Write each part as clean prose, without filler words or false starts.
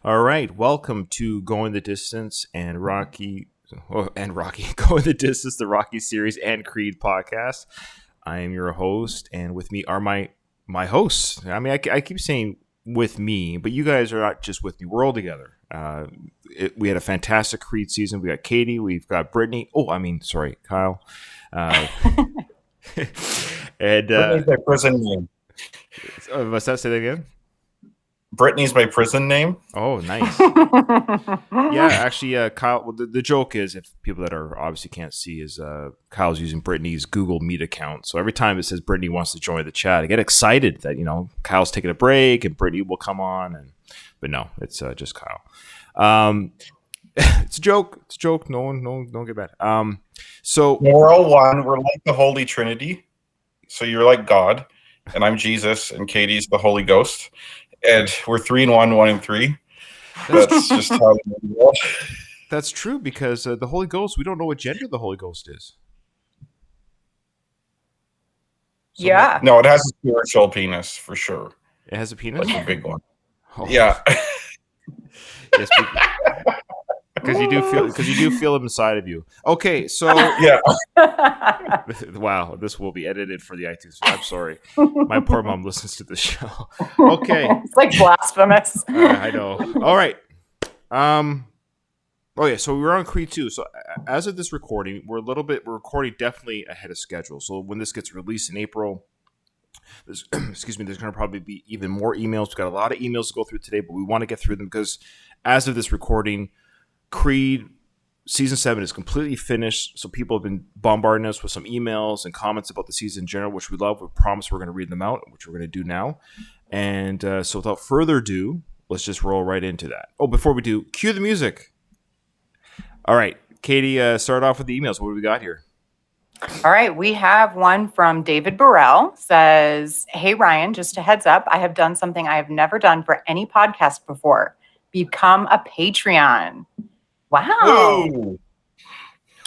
All right, welcome to Going the Distance and Rocky, Going the Distance, the Rocky series and Creed podcast. I am your host, and with me are my hosts. I mean, I keep saying with me, but you guys are not just with me. We're all together. We had a fantastic Creed season. We got Katie. We've got Brittany. Sorry, Kyle. Uh, and Brittany's my prison name. What's that? Say that again. Brittany's my prison name. Oh, nice. Yeah, actually, Kyle. Well, the joke is, if people that are obviously can't see, is Kyle's using Brittany's Google Meet account. So every time it says Brittany wants to join the chat, I get excited that Kyle's taking a break and Brittany will come on. But no, it's just Kyle. It's a joke. It's a joke. No one, don't get mad. So we're all one. We're like the Holy Trinity. So you're like God, and I'm Jesus, and Katie's the Holy Ghost. And we're 3 in 1, 1 in 3. That's just how we roll. That's true, because the Holy Ghost, we don't know what gender the Holy Ghost is. So yeah. No, it has a spiritual penis for sure. It has a penis? Like a big one. Oh. Yeah. Yes, because you do feel it inside of you. Okay, so yeah. Wow, this will be edited for the iTunes. I'm sorry, my poor mom listens to the show. Okay, it's like blasphemous. I know. All right. Oh yeah, so we're on Creed 2. So as of this recording, we're recording definitely ahead of schedule. So when this gets released in April, there's going to probably be even more emails. We've got a lot of emails to go through today, but we want to get through them because as of this recording, Creed Season 7 is completely finished. So people have been bombarding us with some emails and comments about the season in general, which we love. We promise we're going to read them out, which we're going to do now. And so without further ado, let's just roll right into that. Oh, before we do, cue the music. All right, Katie, start off with the emails. What do we got here? All right, we have one from David Burrell. Says, "Hey Ryan, just a heads up, I have done something I have never done for any podcast before. Become a Patreon." Wow. Whoa.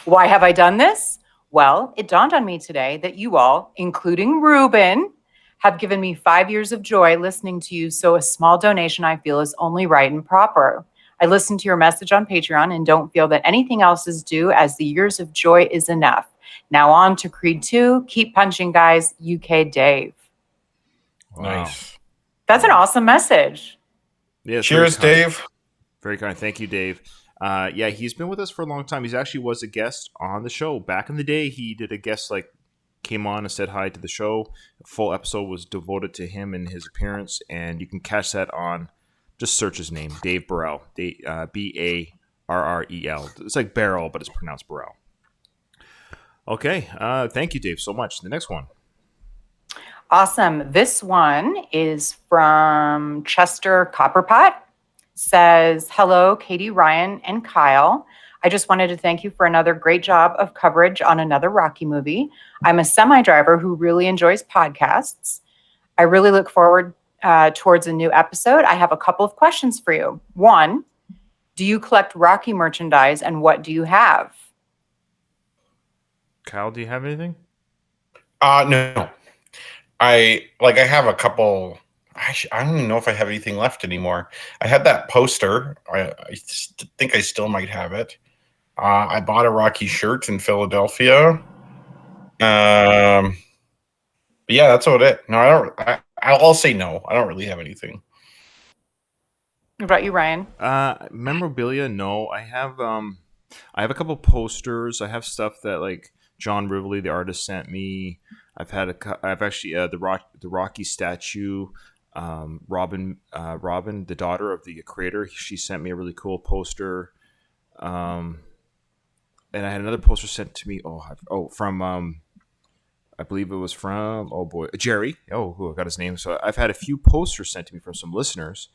Why have I done this? Well, it dawned on me today that you all, including Ruben, have given me 5 years of joy listening to you, so a small donation I feel is only right and proper. I listened to your message on Patreon and don't feel that anything else is due, as the years of joy is enough. Now on to Creed 2. Keep punching, guys. UK Dave. Wow. Nice. That's an awesome message. Yeah, cheers, Dave. Very kind. Thank you, Dave. Yeah, he's been with us for a long time. He's actually was a guest on the show. Back in the day, he did a guest, came on and said hi to the show. A full episode was devoted to him and his appearance, and you can catch that on, just search his name, Dave Burrell, Barrel. It's like barrel, but it's pronounced Burrell. Okay, thank you, Dave, so much. The next one. Awesome. This one is from Chester Copperpot. Says, "Hello, Katie, Ryan, and Kyle. I just wanted to thank you for another great job of coverage on another Rocky movie. I'm a semi-driver who really enjoys podcasts. I really look forward towards a new episode. I have a couple of questions for you. 1, do you collect Rocky merchandise, and what do you have?" Kyle, do you have anything? No. I have a couple. I don't even know if I have anything left anymore. I had that poster. I think I still might have it. I bought a Rocky shirt in Philadelphia. But yeah, that's about it. No, I'll say no. I don't really have anything. What about you, Ryan? Memorabilia? No, I have a couple posters. I have stuff that John Rivoli, the artist, sent me. I've actually the Rocky statue. Robin, the daughter of the creator, she sent me a really cool poster. And I had another poster sent to me. From I believe it was from Jerry. I got his name. So I've had a few posters sent to me from some listeners.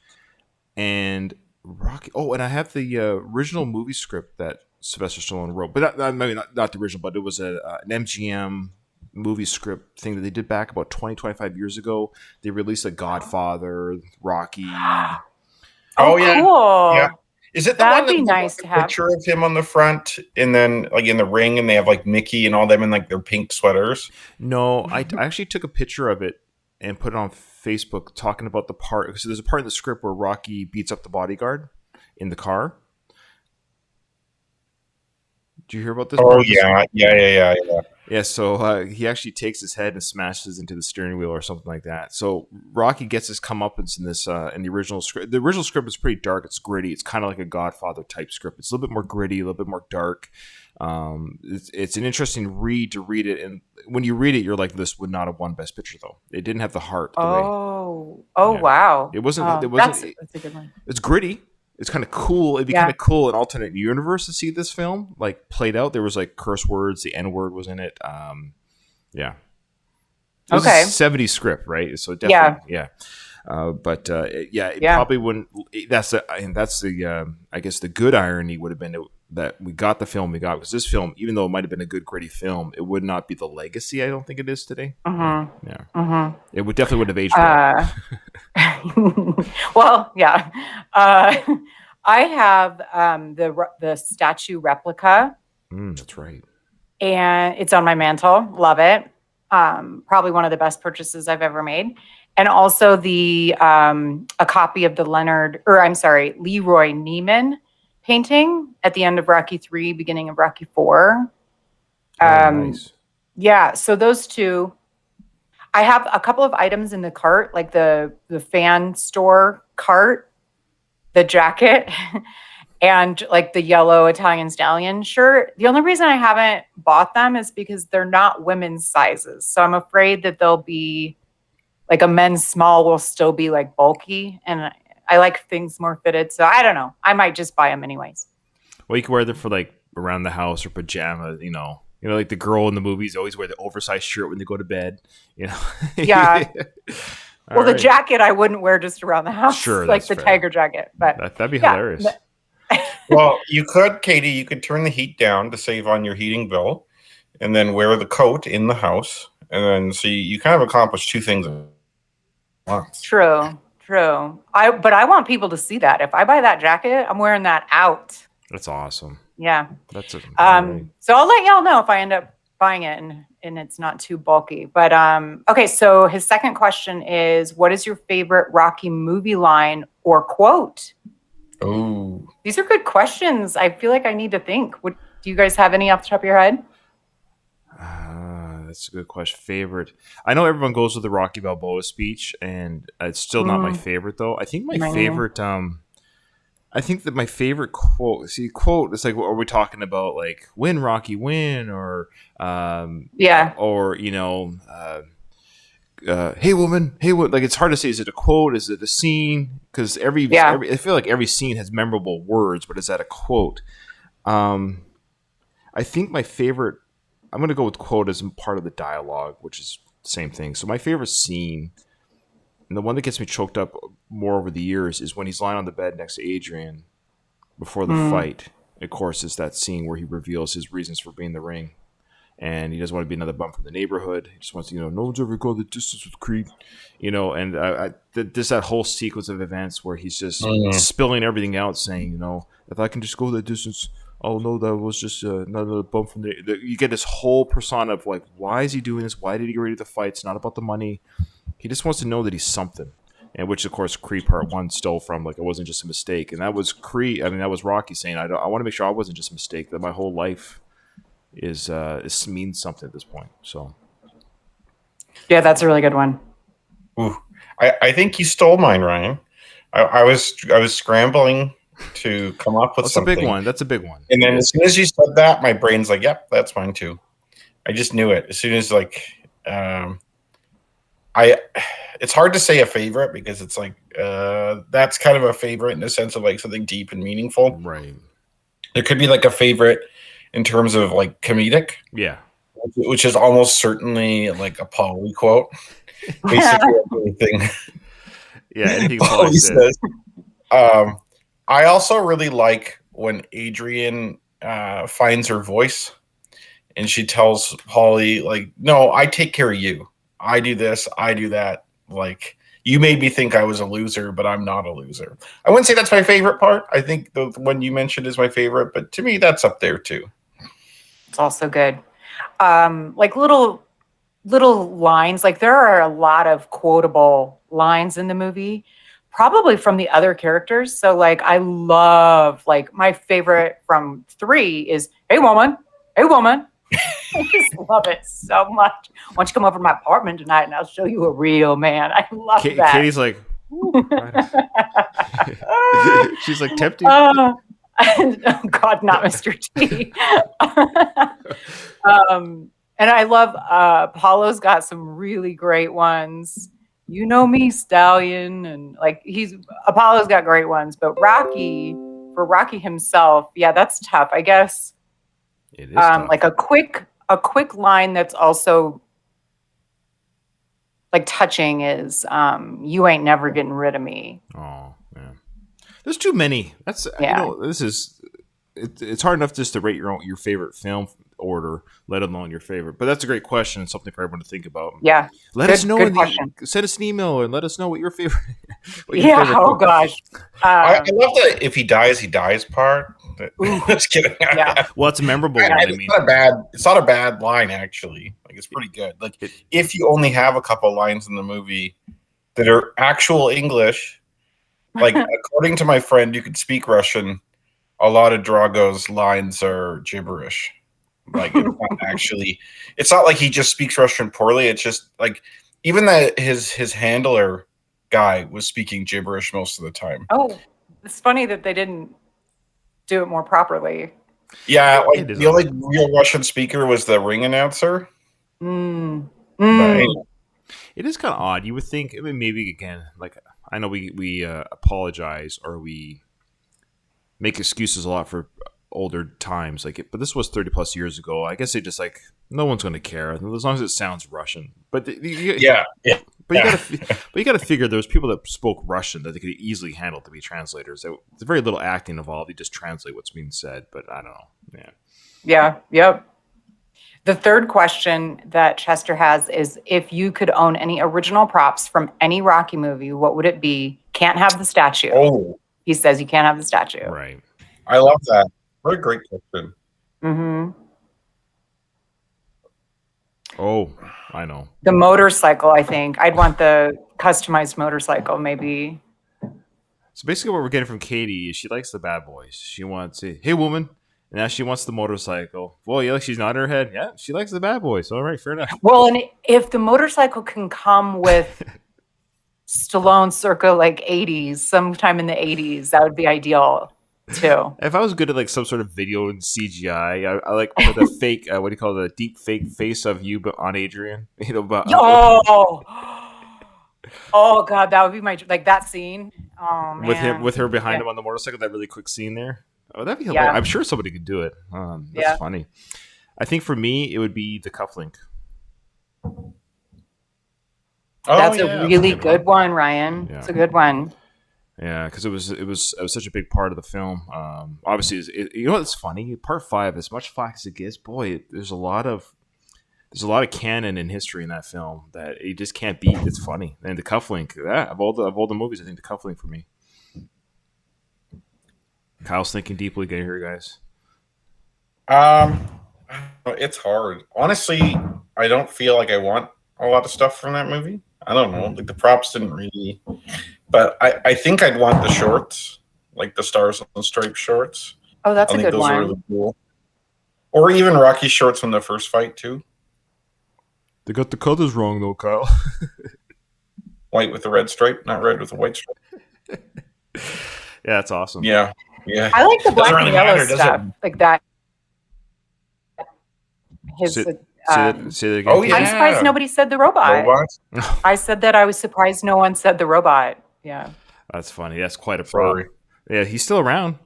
And Rocky. And I have the original movie script that Sylvester Stallone wrote, but maybe not the original, but it was an MGM movie script thing that they did back about 25 years ago. They released a Godfather, Rocky. Oh yeah, cool. Yeah. Is it the That'd one be that's nice to have. picture of him on the front, and then in the ring, and they have Mickey and all them in their pink sweaters? No, I actually took a picture of it and put it on Facebook talking about the part. So there's a part in the script where Rocky beats up the bodyguard in the car. Do you hear about this? Oh yeah. Yeah, so he actually takes his head and smashes into the steering wheel or something like that. So Rocky gets his comeuppance in this in the original script. The original script is pretty dark. It's gritty. It's kind of like a Godfather type script. It's a little bit more gritty, a little bit more dark. It's an interesting read to read it, and when you read it, you're like, this would not have won Best Picture though. It didn't have the heart. Wow! It wasn't. Oh, It wasn't. that's a good one. It's gritty. It's kind of cool. It'd be kind of cool in alternate universe to see this film like played out. There was like curse words. The N word was in it. Yeah. It was a 70s script, right? So definitely, yeah. It probably wouldn't. That's the I guess the good irony would have been that we got the film we got, because this film, even though it might have been a good gritty film, it would not be the legacy I don't think it is today. Mm-hmm. Yeah. Mm-hmm. It would definitely would have aged well. Well, yeah. I have the statue replica. That's right. And it's on my mantle. Love it. Probably one of the best purchases I've ever made. And also a copy of the Leroy Neiman painting at the end of Rocky 3, beginning of Rocky 4. Nice. Yeah, so those two. I have a couple of items in the cart, like the fan store cart, the jacket, and like the yellow Italian Stallion shirt. The only reason I haven't bought them is because they're not women's sizes. So I'm afraid that they'll be like a men's small will still be like bulky. And I like things more fitted. So I don't know. I might just buy them anyways. Well, you can wear them for like around the house or pajamas, like the girl in the movies always wear the oversized shirt when they go to bed, Yeah. Well, the jacket I wouldn't wear just around the house. Sure. Like the tiger jacket. But that'd be hilarious. Well, you could turn the heat down to save on your heating bill, and then wear the coat in the house, and then you kind of accomplish two things at once. True. But I want people to see that. If I buy that jacket, I'm wearing that out. That's awesome. Yeah. That's so I'll let y'all know if I end up buying it and it's not too bulky. But okay, so his second question is, what is your favorite Rocky movie line or quote? Oh, these are good questions. I feel like I need to think. Do you guys have any off the top of your head? That's a good question. Favorite. I know everyone goes with the Rocky Balboa speech, and it's still not my favorite though. I think my favorite. I think that my favorite quote. See, quote. It's like, are we talking about like "Win, Rocky, win," or or hey woman, hey what? Like, it's hard to say. Is it a quote? Is it a scene? Because every I feel like every scene has memorable words, but is that a quote? I think my favorite. I'm going to go with quote as part of the dialogue, which is the same thing. So my favorite scene, and the one that gets me choked up more over the years, is when he's lying on the bed next to Adrian before the fight. Of course, it's that scene where he reveals his reasons for being in the ring. And he doesn't want to be another bum from the neighborhood. He just wants to, no one's ever gone the distance with Creed. And that whole sequence of events where he's just spilling everything out, saying, if I can just go that distance, oh no, that was just another bump from you get this whole persona of like, why is he doing this? Why did he get ready to fight? It's not about the money. He just wants to know that he's something. And which, of course, Creed Part 1 stole from. Like, it wasn't just a mistake. And that was that was Rocky saying, I want to make sure I wasn't just a mistake, that my whole life is means something at this point. So, yeah, that's a really good one. Ooh, I think you stole mine, Ryan. I was scrambling to come up with something. That's a big one. And then as soon as you said that, my brain's like, yep, that's mine too. I just knew it. As soon as it's hard to say a favorite, because it's like that's kind of a favorite in the sense of like something deep and meaningful. Right. There could be like a favorite in terms of like comedic. Yeah. Which is almost certainly like a Paulie quote. Basically everything. Yeah, anything Paulie says. I also really like when Adrian finds her voice and she tells Paulie, like, no, I take care of you. I do this, I do that. Like, you made me think I was a loser, but I'm not a loser. I wouldn't say that's my favorite part. I think the one you mentioned is my favorite, but to me, that's up there too. It's also good. Like little little lines. Like there are a lot of quotable lines in the movie, probably from the other characters. So like I love, like my favorite from 3 is "Hey woman, hey woman." I just love it so much. Why don't you come over to my apartment tonight and I'll show you a real man? I love that. Katie's like, "Ooh, right." She's like tempting. Oh God, not Mr. T. And I love Paulo's got some really great ones. You know me, Stallion, and like Apollo's got great ones, but for Rocky himself, yeah, that's tough. I guess It is tough. like a quick line that's also like touching is "You ain't never getting rid of me." Oh, yeah. There's too many. That's Yeah. this is it's hard enough just to rate your favorite film order, let alone your favorite. But that's a great question and something for everyone to think about. Yeah. Let us know good question. send us an email and let us know what your favorite. Yeah. Oh gosh. I love the "if he dies" part. Just kidding. Yeah. Well, it's a memorable one. I mean, It's not a bad line actually. Like it's pretty good. Like if you only have a couple lines in the movie that are actual English, like according to my friend, you could speak Russian. A lot of Drago's lines are gibberish. Like it's not like he just speaks Russian poorly. It's just like even that his handler guy was speaking gibberish most of the time. Oh, it's funny that they didn't do it more properly. Yeah, like the only real Russian speaker was the ring announcer. It is kind of odd. You would think, I mean, maybe again, like I know we apologize or we make excuses a lot for older times, but this was 30 plus years ago. I guess they just like no one's going to care as long as it sounds Russian. But you got to figure there's people that spoke Russian that they could easily handle to be translators. There's very little acting involved. You just translate what's being said. But I don't know. Yeah. Yep. The third question that Chester has is if you could own any original props from any Rocky movie, what would it be? Can't have the statue. Oh, he says you can't have the statue. Right. I love that. What a great question. Mm-hmm. Oh, I know. The motorcycle, I think. I'd want the customized motorcycle, maybe. So basically what we're getting from Katie is she likes the bad boys. She wants it. Hey, woman. And now she wants the motorcycle. Well, yeah, she's nodding her head. Yeah, she likes the bad boys. All right, fair enough. Well, and if the motorcycle can come with Stallone circa like 80s, sometime in the 80s, that would be ideal too. If I was good at like some sort of video and CGI, I like put the fake, what do you call it, the deep fake face of you, but on Adrian. You know, but oh God, that would be like that scene. Oh man, with her behind him on the motorcycle. That really quick scene there. Oh, that'd be hilarious. I'm sure somebody could do it. That's funny. I think for me, it would be the cufflink. That's a really good one, Ryan. Yeah. It's a good one. Yeah, because it was such a big part of the film. Obviously, you know what's funny? Part 5, as much flack as it gets, boy, there's a lot of canon and history in that film that you just can't beat. It's funny, and the cufflink. Of all the movies, I think the cufflink for me. Kyle's thinking deeply. Get here, guys. It's hard. Honestly, I don't feel like I want a lot of stuff from that movie. I don't know. Like the props didn't really, but I think I'd want the shorts, like the Stars and Stripes shorts. Oh, that's a good those one. are really cool. Or even Rocky shorts from the first fight too. They got the colors wrong though, Kyle. White with the red stripe, not red with a white stripe. Yeah, that's awesome. Yeah. I like the black really and yellow matter, stuff, like that. Say that again. Oh, yeah. I'm surprised nobody said the robot. Robots? I said that I was surprised no one said the robot. Yeah. That's funny. That's quite a problem. Yeah, he's still around.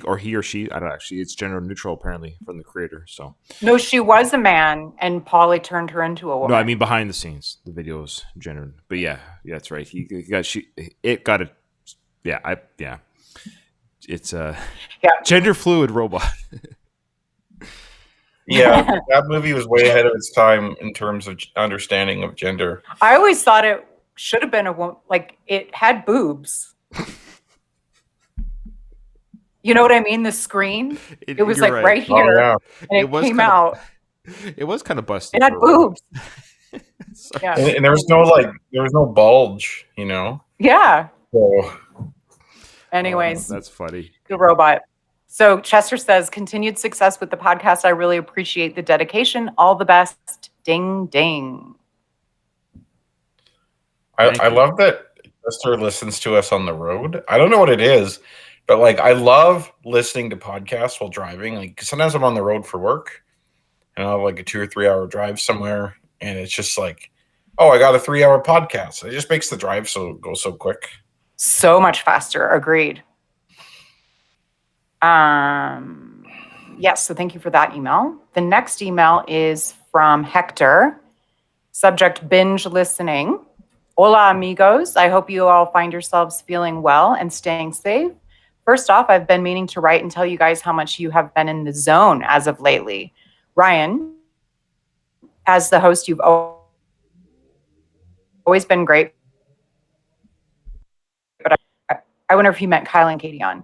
Or he or she. I don't know. Actually, it's gender neutral apparently from the creator. So No, she was a man, and Paulie turned her into a woman. no, I mean behind the scenes, the video is gendered. But yeah, that's right. It got it. Yeah, it's a gender fluid robot. Yeah, that movie was way ahead of its time in terms of understanding of gender. I always thought it should have been a woman. Like it had boobs. You know what I mean? The screen. It was like right here, and it came out. It was kind of busted. It had boobs. Yeah. And there was no bulge, you know. Yeah. So Anyways, that's funny. the robot. So Chester says, continued success with the podcast. I really appreciate the dedication. All the best. Ding, ding. I love that Chester listens to us on the road. I don't know what it is, but like I love listening to podcasts while driving. Like sometimes I'm on the road for work and I'll have like a 2 or 3 hour drive somewhere, and it's just like, oh, I got a 3 hour podcast. It just makes the drive go so quick. So much faster. Agreed. Yes, so thank you for that email. The next email is from Hector. Subject: binge listening. Hola, amigos. I hope you all find yourselves feeling well and staying safe. First off, I've been meaning to write and tell you guys how much you have been in the zone as of lately. Ryan, as the host, you've always been great. But I wonder if he meant Kyle and Katie on.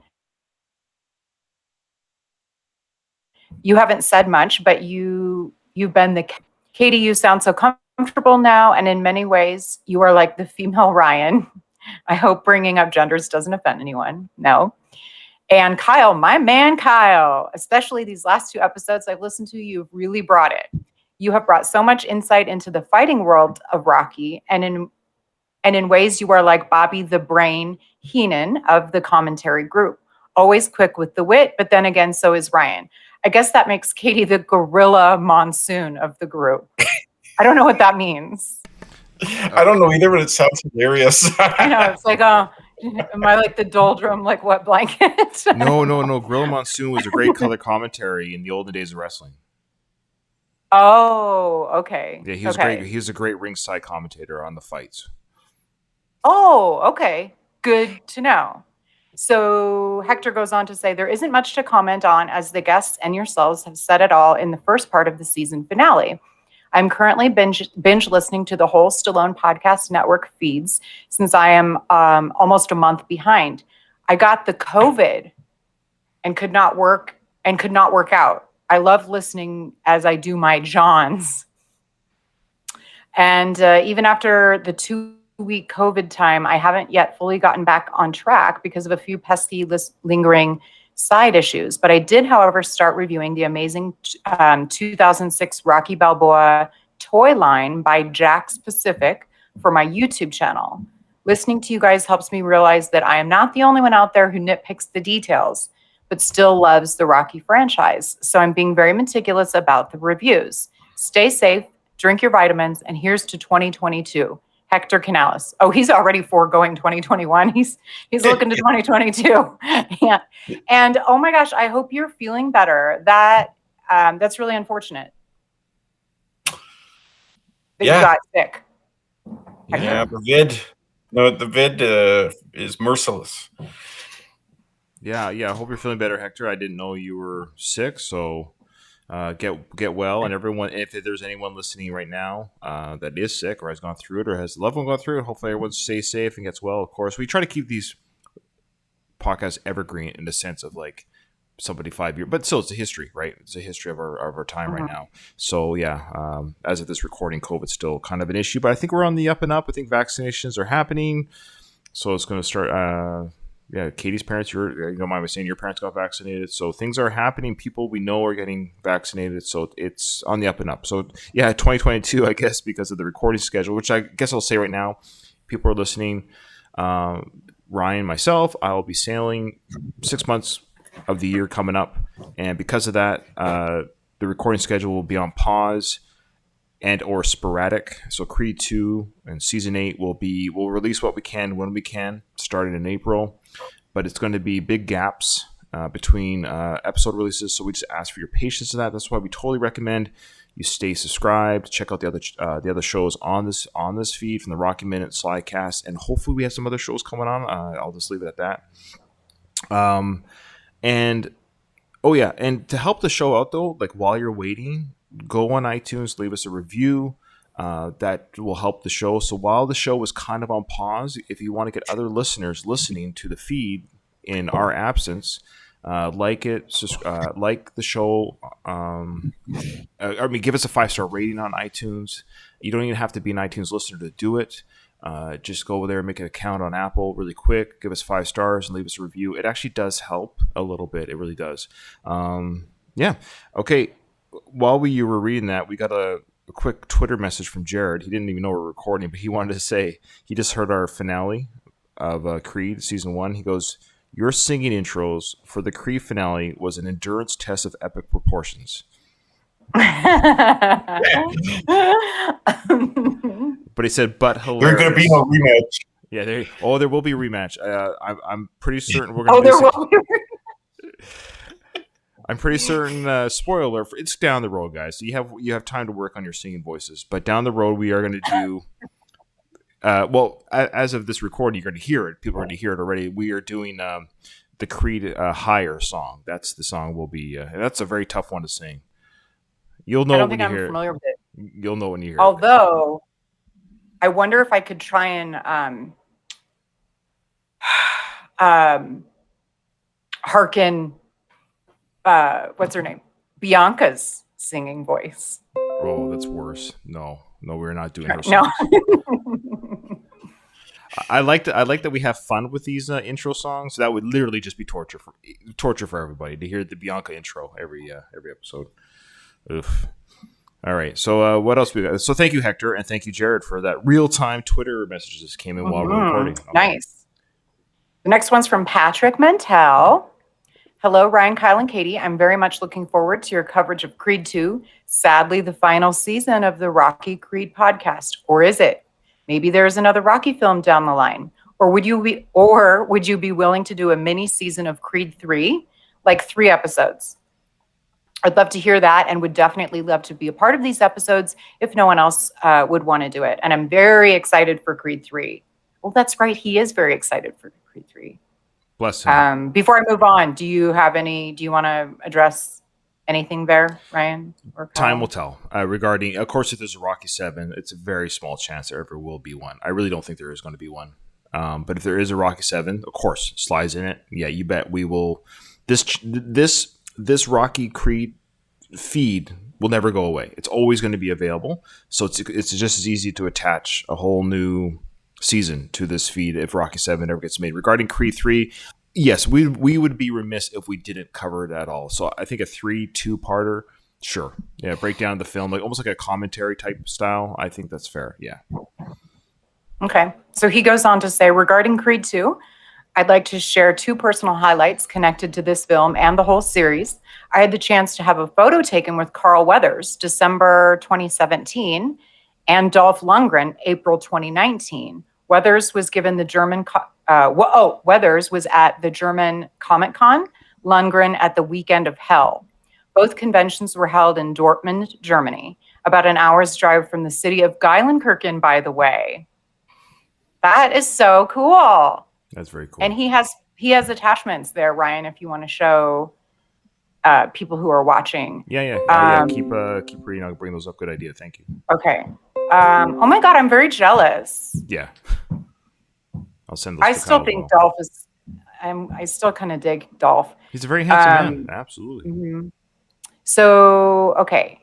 You haven't said much, but you've been the Katie. You sound so comfortable now, and in many ways, you are like the female Ryan. I hope bringing up genders doesn't offend anyone. No. And Kyle, my man Kyle, especially these last 2 episodes I've listened to, you've really brought it. You have brought so much insight into the fighting world of Rocky, and in ways you are like Bobby the Brain Heenan of the commentary group. Always quick with the wit, but then again, so is Ryan. I guess that makes Katie the gorilla monsoon of the group. I don't know what that means. I don't know either, but it sounds hilarious. I know, it's like, am I like the doldrum, like wet blanket? No. Gorilla Monsoon was a great color commentary in the olden days of wrestling. Oh, okay. Yeah, he was great. He was a great ringside commentator on the fights. Oh, okay. Good to know. So Hector goes on to say, there isn't much to comment on as the guests and yourselves have said it all in the first part of the season finale. I'm currently binge listening to the whole Stallone Podcast Network feeds since I am almost a month behind. I got the COVID and could not work out. I love listening as I do my Johns. And even after the 2-week COVID time, I haven't yet fully gotten back on track because of a few pesky lingering side issues. But I did, however, start reviewing the amazing 2006 Rocky Balboa toy line by Jakks Pacific for my YouTube channel. Listening to you guys helps me realize that I am not the only one out there who nitpicks the details, but still loves the Rocky franchise. So I'm being very meticulous about the reviews. Stay safe, drink your vitamins, and here's to 2022. Hector Canales. Oh, he's already foregoing 2021. He's looking to 2022. Yeah. And oh my gosh, I hope you're feeling better. That's really unfortunate that you got sick. Yeah, the vid is merciless. Yeah. I hope you're feeling better, Hector. I didn't know you were sick, so get well. And everyone, if there's anyone listening right now that is sick or has gone through it or has a loved one gone through it, hopefully everyone stays safe and gets well. Of course, we try to keep these podcasts evergreen in the sense of like somebody 5 years, but still it's a history, right? It's a history of our time right now. So yeah, as of this recording, COVID's still kind of an issue, but I think we're on the up and up. I think vaccinations are happening, so it's going to start. Katie's parents, you don't mind me saying your parents got vaccinated. So things are happening. People we know are getting vaccinated. So it's on the up and up. So yeah, 2022, I guess, because of the recording schedule, which I guess I'll say right now, people are listening. Ryan, myself, I will be sailing 6 months of the year coming up. And because of that, the recording schedule will be on pause and or sporadic. So Creed 2 and Season 8 we'll release what we can when we can, starting in April. But it's going to be big gaps between episode releases. So we just ask for your patience in that. That's why we totally recommend you stay subscribed. Check out the other shows on this feed from the Rocky Minute, Slycast, and hopefully we have some other shows coming on. I'll just leave it at that. And to help the show out though, like while you're waiting, go on iTunes, leave us a review. That will help the show. So while the show was kind of on pause, if you want to get other listeners listening to the feed in our absence, like the show. Give us a 5-star rating on iTunes. You don't even have to be an iTunes listener to do it. Just go over there, make an account on Apple really quick, give us 5 stars, and leave us a review. It actually does help a little bit. It really does. Yeah. Okay. While you were reading that, we got a quick Twitter message from Jared. He didn't even know we were recording, but he wanted to say he just heard our finale of Creed Season 1. He goes, "Your singing intros for the Creed finale was an endurance test of epic proportions." But he said, "But hilarious." There's going to be no rematch. Yeah, there will be a rematch. I'm pretty certain we're going Oh, to there will be. I'm pretty certain. Spoiler alert! It's down the road, guys. So you have time to work on your singing voices. But down the road, we are going to do. As of this recording, you're going to hear it. People are going to hear it already. We are doing the Creed "Higher" song. That's the song we'll be. That's a very tough one to sing. You'll know I don't when think you I'm hear familiar with it. it. You'll know when you hear it. Although, I wonder if I could try and hearken. What's her name? Bianca's singing voice. Oh, that's worse. No, we're not doing her No. songs. I like that we have fun with these intro songs. That would literally just be torture for everybody to hear the Bianca intro every episode. Oof. All right. So what else we got? So thank you, Hector, and thank you, Jared, for that real-time Twitter messages that came in while we're recording. Okay. Nice. The next one's from Patrick Mentel. Hello, Ryan, Kyle, and Katie. I'm very much looking forward to your coverage of Creed 2. Sadly, the final season of the Rocky Creed podcast. Or is it? Maybe there's another Rocky film down the line. Or would you be willing to do a mini season of Creed 3, like 3 episodes? I'd love to hear that and would definitely love to be a part of these episodes if no one else would want to do it. And I'm very excited for Creed 3. Well, that's right. He is very excited for Creed 3. Bless him. Before I move on, do you want to address anything there, Ryan? Or Kyle? Time will tell. Regarding, of course, if there's a Rocky 7, it's a very small chance there ever will be one. I really don't think there is going to be one. But if there is a Rocky 7, of course, Sly's in it. Yeah, you bet we will. This Rocky Creed feed will never go away. It's always going to be available. So it's just as easy to attach a whole new season to this feed if Rocky 7 ever gets made. Regarding Creed 3, yes, we would be remiss if we didn't cover it at all. So I think a 2-parter, sure. Yeah, break down the film, like almost like a commentary type style. I think that's fair. Yeah. Okay. So he goes on to say, regarding Creed 2, I'd like to share 2 personal highlights connected to this film and the whole series. I had the chance to have a photo taken with Carl Weathers, December 2017, and Dolph Lundgren, April 2019. Weathers was given the German. Weathers was at the German Comic Con. Lundgren at the Weekend of Hell. Both conventions were held in Dortmund, Germany, about an hour's drive from the city of Geilenkirchen, by the way. That is so cool. That's very cool. And he has attachments there, Ryan, if you want to show people who are watching. Yeah. Keep reading. I'll bring those up. Good idea. Thank you. Okay. Oh my God, I'm very jealous. Yeah. I'll send those. I still think Dolph is. I still kind of dig Dolph. He's a very handsome man. Absolutely. Mm-hmm. So, okay.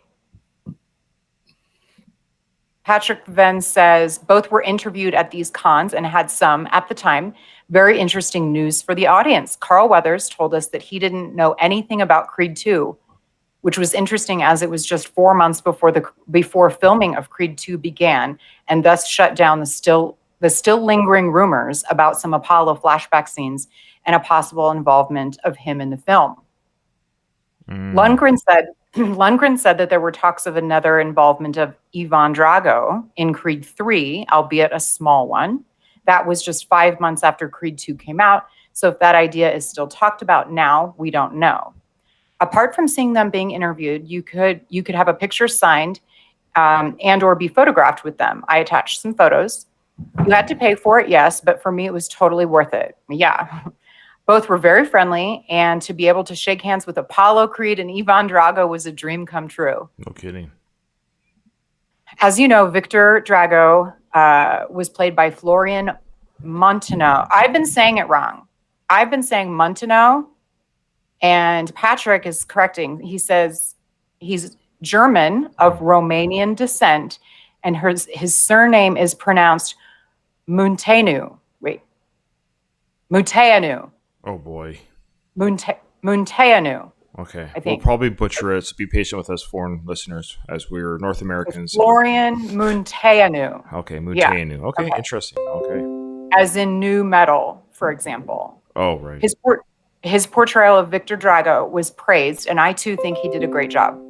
Patrick Venn says, both were interviewed at these cons and had some, at the time, very interesting news for the audience. Carl Weathers told us that he didn't know anything about Creed 2, which was interesting as it was just 4 months before filming of Creed 2 began, and thus shut down the still lingering rumors about some Apollo flashback scenes and a possible involvement of him in the film. Lundgren said that there were talks of another involvement of Ivan Drago in Creed 3, albeit a small one. That was just 5 months after Creed 2 came out. So if that idea is still talked about now, we don't know. Apart from seeing them being interviewed, you could have a picture signed and or be photographed with them. I attached some photos. You had to pay for it, yes, but for me, it was totally worth it. Yeah. Both were very friendly, and to be able to shake hands with Apollo Creed and Ivan Drago was a dream come true. No kidding. As you know, Victor Drago was played by Florian Montenot. I've been saying it wrong. I've been saying Montenot, and Patrick is correcting. He says he's German of Romanian descent and his surname is pronounced Munteanu. Wait, Munteanu. Oh boy. Munteanu. Okay. I We'll think. probably butcher it, so be patient with us foreign listeners as we're North Americans. Florian Munteanu, Okay, Yeah. Mutanu. Okay, Okay. interesting. Okay. as in new metal, for example. Oh, right. His portrayal of Victor Drago was praised, and I too think he did a great job.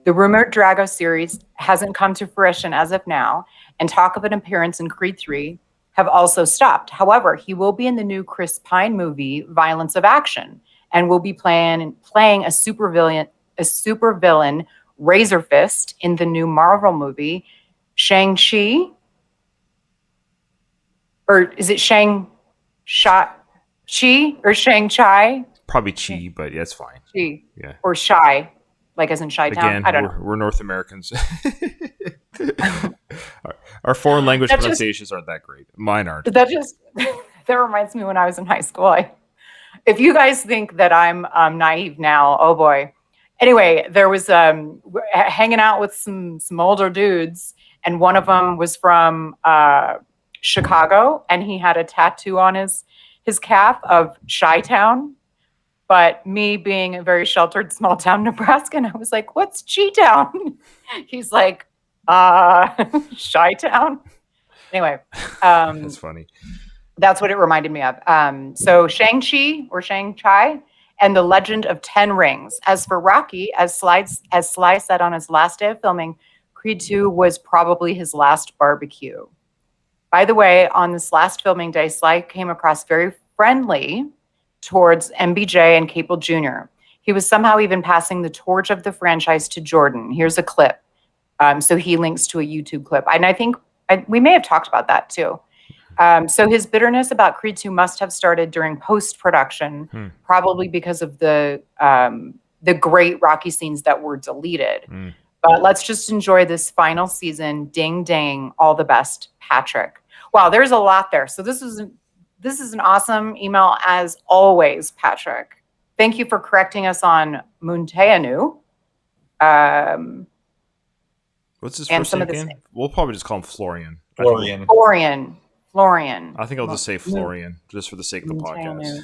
The rumored Drago series hasn't come to fruition as of now, and talk of an appearance in Creed 3 have also stopped. However, he will be in the new Chris Pine movie, Violence of Action, and will be playing a supervillain, Razor Fist, in the new Marvel movie, Shang-Chi. Or is it Shang-Chi or Shang-Chi? Probably Chi, but yeah, it's fine. Chi. Yeah. Or Shy, like as in Chi-Town. Again, I don't know. we're North Americans. Our foreign language That just- pronunciations aren't that great. Mine aren't. That just that reminds me when I was in high school. If you guys think that I'm naive now, oh boy. Anyway, there was hanging out with some older dudes, and one of them was from Chicago, and he had a tattoo on his calf of Chi-Town. But me being a very sheltered small town Nebraskan, I was like, "What's Chi-Town?" He's like, Chi-Town. Anyway, That's funny. that's what it reminded me of. So Shang-Chi or Shang-Chi and the Legend of Ten Rings. As for Rocky, as Sly said on his last day of filming, Creed 2 was probably his last barbecue. By the way, on this last filming day, Sly came across very friendly towards MBJ and Capel Jr. He was somehow even passing the torch of the franchise to Jordan. Here's a clip. So he links to a YouTube clip. And I think we may have talked about that too. So his bitterness about Creed 2 must have started during post-production, probably because of the great Rocky scenes that were deleted. But let's just enjoy this final season. Ding, ding. All the best, Patrick. Wow, there's a lot there. So this is an awesome email as always, Patrick. Thank you for correcting us on Munteanu. What's his and first some name of the again? We'll probably just call him Florian. Florian. I think I'll just say Florian, just for the sake of the podcast. Munteanu.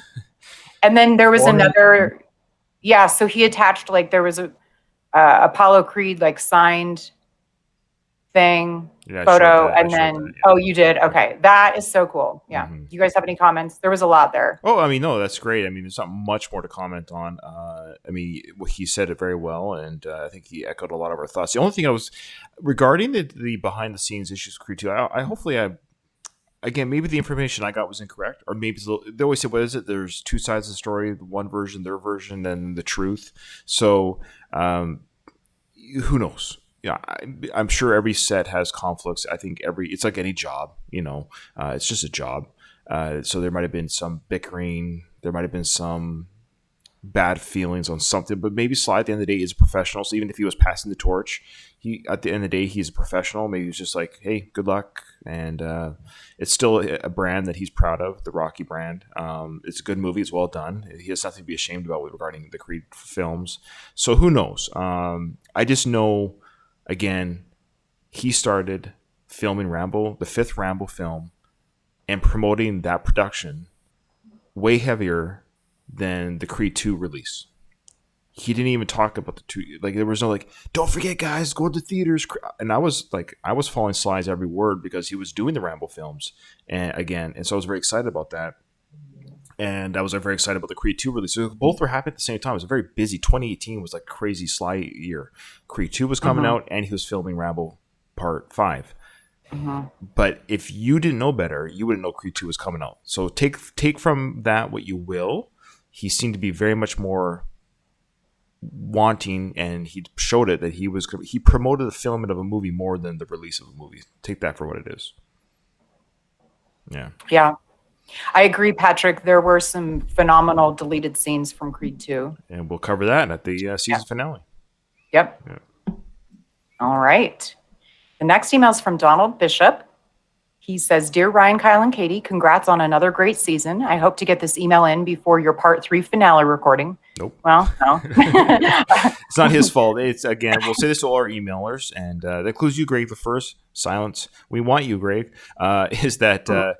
And then there was Florian. another, yeah. So he attached there was a Apollo Creed signed thing Yeah, I photo, showed that. I and showed then that, yeah. oh, you did. Okay, that is so cool. Yeah. Mhm. Do you guys have any comments? There was a lot there. Oh, I mean, no, that's great. I mean, there's not much more to comment on. I mean, he said it very well, and I think he echoed a lot of our thoughts. The only thing I was regarding the behind the scenes issues of Creed 2, again, maybe the information I got was incorrect, or maybe they always say, what is it? There's two sides of the story, one version, their version, and the truth. So who knows? Yeah, I'm sure every set has conflicts. I think it's like any job, it's just a job. So there might have been some bickering. There might have been some bad feelings on something, but maybe Sly at the end of the day is a professional. So even if he was passing the torch, at the end of the day, he's a professional. Maybe he's just like, hey, good luck. And it's still a brand that he's proud of, the Rocky brand. It's a good movie. It's well done. He has nothing to be ashamed about regarding the Creed films. So who knows? I just know, again, he started filming Rambo, the fifth Rambo film, and promoting that production way heavier than the Creed 2 release. He didn't even talk about the two. There was no don't forget, guys, go to the theaters. And I was following Sly's every word because he was doing the Rambo films, and so I was very excited about that. And I was very excited about the Creed 2 release. So both were happening at the same time. It was a very busy. 2018 was crazy Sly year. Creed 2 was coming out, and he was filming Rambo Part 5. But if you didn't know better, you wouldn't know Creed 2 was coming out. So take from that what you will. He seemed to be very much more wanting, and he showed it that he promoted the filming of a movie more than the release of a movie. Take that for what it is. Yeah. I agree, Patrick. There were some phenomenal deleted scenes from Creed 2. And we'll cover that at the season finale. Yep. Yeah. All right. The next email is from Donald Bishop. He says, Dear Ryan, Kyle, and Katie, congrats on another great season. I hope to get this email in before your part 3 finale recording. Nope. Well, no. It's not his fault. It's, again, we'll say this to all our emailers, and that includes you, Greg, the first. Silence. We want you, Greg. Is that I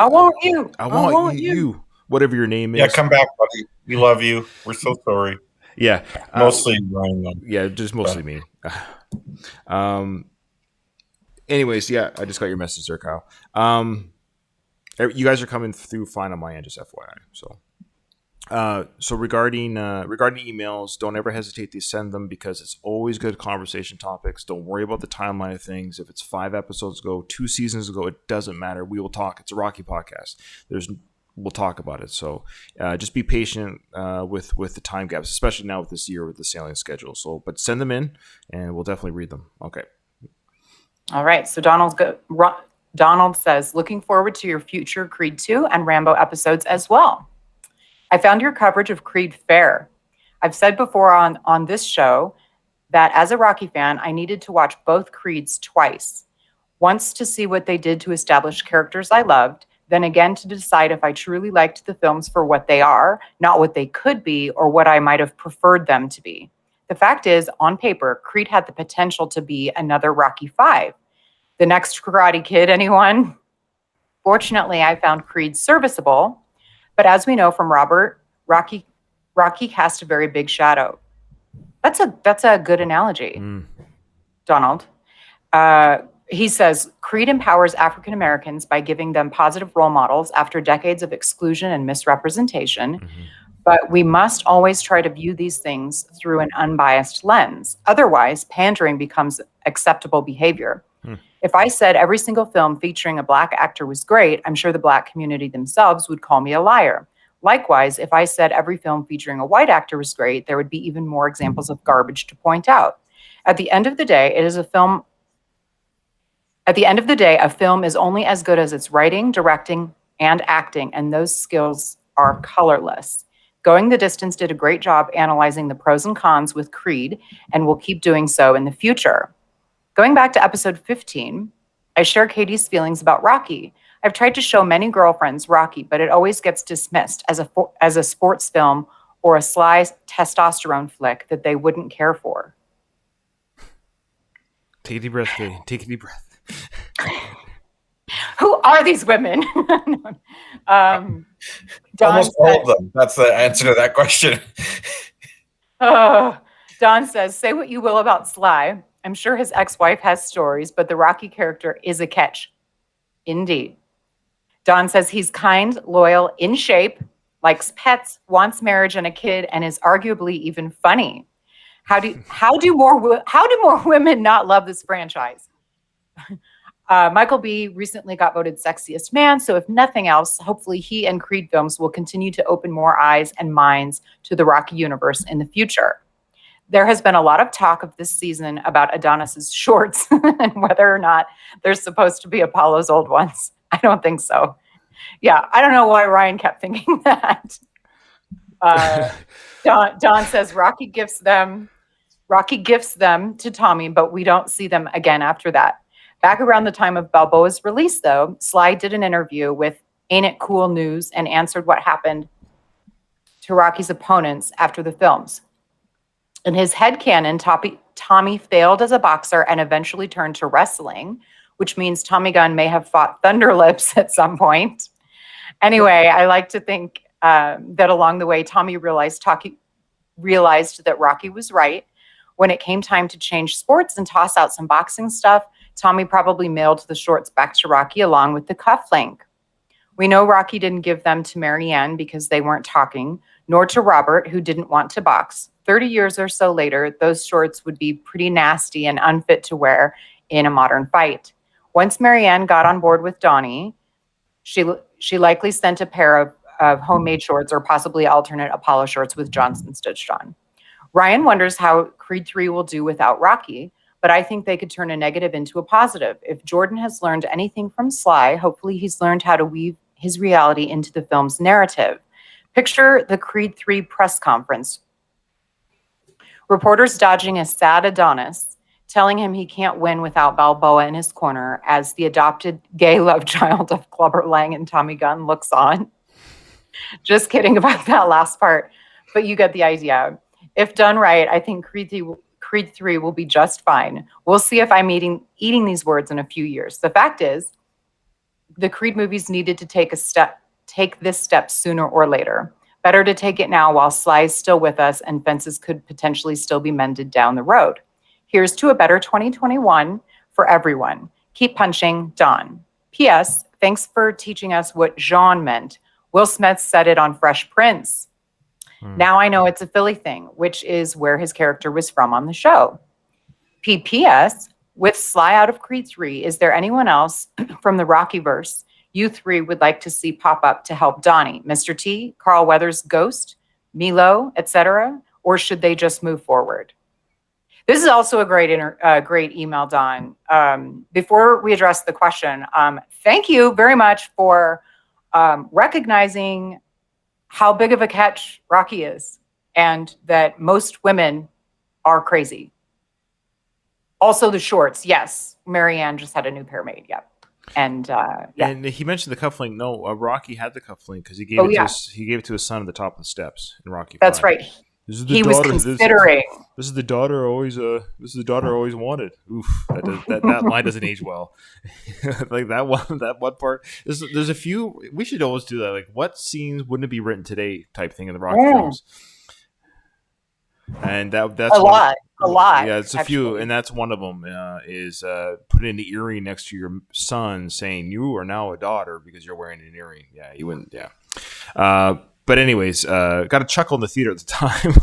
want you. I want you. Whatever your name is. Yeah, come back, buddy. We love you. We're so sorry. Yeah. Mostly Ryan, though. Yeah, just mostly me. Anyways, yeah, I just got your message there, Kyle. You guys are coming through fine on my end, just FYI. So regarding emails, don't ever hesitate to send them, because it's always good conversation topics. Don't worry about the timeline of things. If it's 5 episodes ago, 2 seasons ago, it doesn't matter. We will talk. It's a Rocky podcast. We'll talk about it. So just be patient with the time gaps, especially now with this year with the sailing schedule. So, but send them in, and we'll definitely read them. Okay. All right. So Donald says, looking forward to your future Creed 2 and Rambo episodes as well. I found your coverage of Creed fair. I've said before on this show that as a Rocky fan, I needed to watch both Creeds twice. Once to see what they did to establish characters I loved, then again to decide if I truly liked the films for what they are, not what they could be or what I might have preferred them to be. The fact is, on paper, Creed had the potential to be another Rocky V. The next Karate Kid, anyone? Fortunately, I found Creed serviceable, but as we know from Robert, Rocky cast a very big shadow. That's a good analogy, Donald. He says, Creed empowers African Americans by giving them positive role models after decades of exclusion and misrepresentation. Mm-hmm. But we must always try to view these things through an unbiased lens. Otherwise, pandering becomes acceptable behavior. If I said every single film featuring a Black actor was great, I'm sure the Black community themselves would call me a liar. Likewise, if I said every film featuring a white actor was great, there would be even more examples of garbage to point out. At the end of the day, a film is only as good as its writing, directing, and acting, and those skills are colorless. Going the Distance did a great job analyzing the pros and cons with Creed, and will keep doing so in the future. Going back to episode 15, I share Katie's feelings about Rocky. I've tried to show many girlfriends Rocky, but it always gets dismissed as a sports film or a sly testosterone flick that they wouldn't care for. Take a deep breath, Katie. Take a deep breath. Who are these women? Almost all of them. That's the answer to that question. Don says, say what you will about Sly. I'm sure his ex-wife has stories, but the Rocky character is a catch. Indeed. Don says he's kind, loyal, in shape, likes pets, wants marriage and a kid, and is arguably even funny. How do more women not love this franchise? Michael B. recently got voted sexiest man, so if nothing else, hopefully he and Creed films will continue to open more eyes and minds to the Rocky universe in the future. There has been a lot of talk of this season about Adonis's shorts and whether or not they're supposed to be Apollo's old ones. I don't think so. Yeah, I don't know why Ryan kept thinking that. Don says Rocky gifts them to Tommy, but we don't see them again after that. Back around the time of Balboa's release, though, Sly did an interview with Ain't It Cool News and answered what happened to Rocky's opponents after the films. In his headcanon, Tommy failed as a boxer and eventually turned to wrestling, which means Tommy Gunn may have fought Thunder Lips at some point. Anyway, I like to think that along the way, Tommy realized that Rocky was right. When it came time to change sports and toss out some boxing stuff, Tommy probably mailed the shorts back to Rocky along with the cufflink. We know Rocky didn't give them to Marianne because they weren't talking, nor to Robert, who didn't want to box. 30 years or so later, those shorts would be pretty nasty and unfit to wear in a modern fight. Once Marianne got on board with Donnie, she likely sent a pair of homemade shorts or possibly alternate Apollo shorts with Johnson stitched on. Ryan wonders how Creed 3 will do without Rocky, but I think they could turn a negative into a positive. If Jordan has learned anything from Sly, hopefully he's learned how to weave his reality into the film's narrative. Picture the Creed 3 press conference. Reporters dodging a sad Adonis, telling him he can't win without Balboa in his corner as the adopted gay love child of Clubber Lang and Tommy Gunn looks on. Just kidding about that last part. but you get the idea. If done right, I think Creed 3 will be just fine. We'll see if I'm eating these words in a few years. The fact is, the Creed movies needed to take this step sooner or later. Better to take it now while Sly's still with us and fences could potentially still be mended down the road. Here's to a better 2021 for everyone. Keep punching, Don. P.S. Thanks for teaching us what Jean meant. Will Smith said it on Fresh Prince. Now I know it's a Philly thing, which is where his character was from on the show. P.P.S. With Sly out of Creed 3, is there anyone else from the Rockyverse you three would like to see pop up to help Donnie, Mr. T, Carl Weathers' Ghost, Milo, etc., or should they just move forward? This is also a great email, Don. Before we address the question, thank you very much for recognizing how big of a catch Rocky is and that most women are crazy. Also the shorts, yes. Marianne just had a new pair made, yep. And and he mentioned the cufflink. No, Rocky had the cufflink because he gave it to his son at the top of the steps in Rocky. That's 5. Right. He was considering. This is the daughter always. This is the daughter always wanted. Oof, that line doesn't age well. Like that one part. There's a few. We should always do that. Like, what scenes wouldn't it be written today? Type thing in the Rocky films. And that's a lot. Yeah, it's a few, and that's one of them. Is putting an earring next to your son, saying you are now a daughter because you're wearing an earring. Yeah, you wouldn't. Yeah. But anyways, got a chuckle in the theater at the time.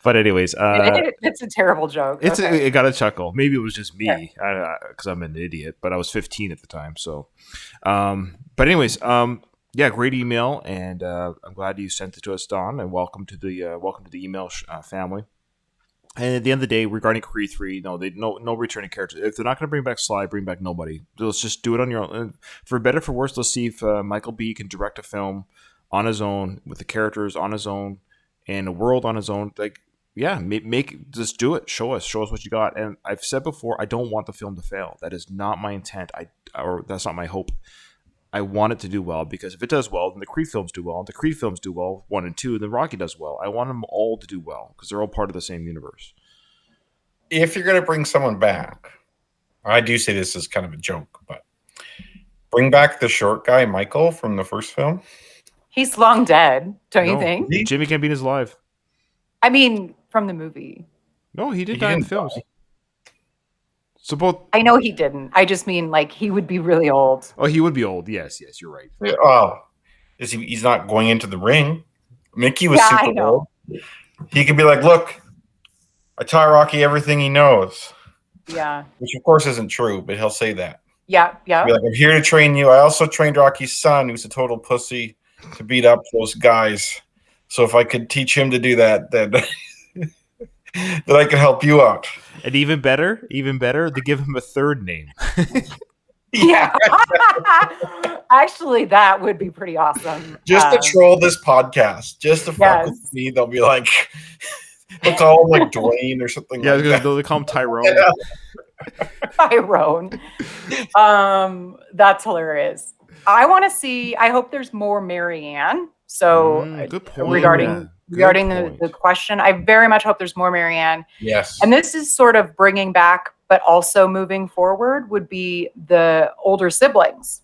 But anyways, it's a terrible joke. It got a chuckle. Maybe it was just me because I'm an idiot. But I was 15 at the time. So, but anyways, yeah, great email, and I'm glad you sent it to us, Don. And welcome to the email family. And at the end of the day, regarding Creed 3, no returning characters. If they're not going to bring back Sly, bring back nobody. Let's just do it on your own. And for better or for worse, let's see if Michael B. can direct a film on his own, with the characters on his own, and a world on his own. Like, yeah, just do it. Show us what you got. And I've said before, I don't want the film to fail. That is not my intent. Or that's not my hope. I want it to do well, because if it does well, then the Creed films do well. If the Creed films do well, 1 and 2, then Rocky does well. I want them all to do well because they're all part of the same universe. If you're going to bring someone back, I do say this as kind of a joke, but bring back the short guy, Michael, from the first film. He's long dead, don't you think? Jimmy Gambino's alive. I mean, from the movie. No, he did die in the films. So both. I know he didn't. I just mean, like, he would be really old. Oh, he would be old. Yes, you're right. Oh, he's not going into the ring. Mickey was super old. He could be like, look, I taught Rocky everything he knows. Yeah. Which, of course, isn't true, but he'll say that. Yeah. Be like, I'm here to train you. I also trained Rocky's son, who's a total pussy, to beat up those guys. So if I could teach him to do that, then that I can help you out. And even better, to give him a third name. Yeah. Actually, that would be pretty awesome. Just to troll this podcast, just to fuck with me, they'll be like, they'll call him like Dwayne or something. Yeah, like that. They'll call him Tyrone. Tyrone. That's hilarious. I hope there's more Marianne. So good point. regarding the question, I very much hope there's more Marianne. Yes. And this is sort of bringing back, but also moving forward, would be the older siblings.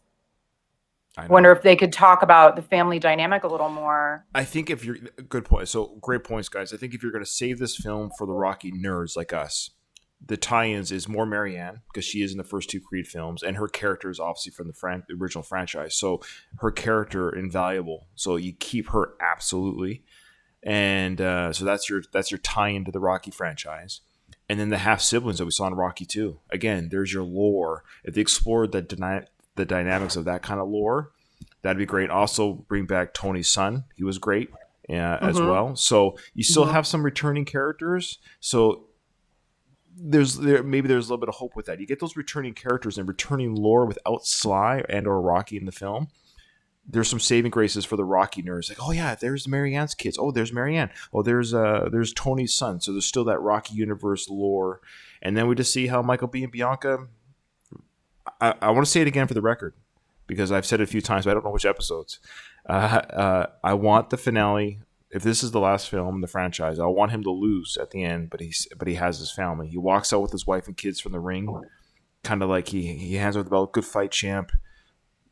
I wonder if they could talk about the family dynamic a little more. I think if you're good point. So great points, guys. I think if you're going to save this film for the Rocky nerds like us, the tie-ins is more Marianne, because she is in the first 2 Creed films, and her character is obviously from the original franchise. So her character invaluable. So you keep her absolutely, and so that's your tie-in to the Rocky franchise. And then the half siblings that we saw in Rocky 2. Again, there's your lore. If they explored the dynamics of that kind of lore, that'd be great. Also, bring back Tony's son. He was great as well. So you still have some returning characters. So maybe there's a little bit of hope with that. You get those returning characters and returning lore without Sly and or Rocky in the film. There's some saving graces for the Rocky nerds. Like, oh yeah, there's Marianne's kids. Oh, there's Marianne. Oh, there's Tony's son. So there's still that Rocky universe lore. And then we just see how Michael B. and Bianca. I want to say it again for the record, because I've said it a few times, but I don't know which episodes. I want the finale if this is the last film in the franchise, I want him to lose at the end, but he has his family. He walks out with his wife and kids from the ring, kind of like he hands over the belt, good fight, champ.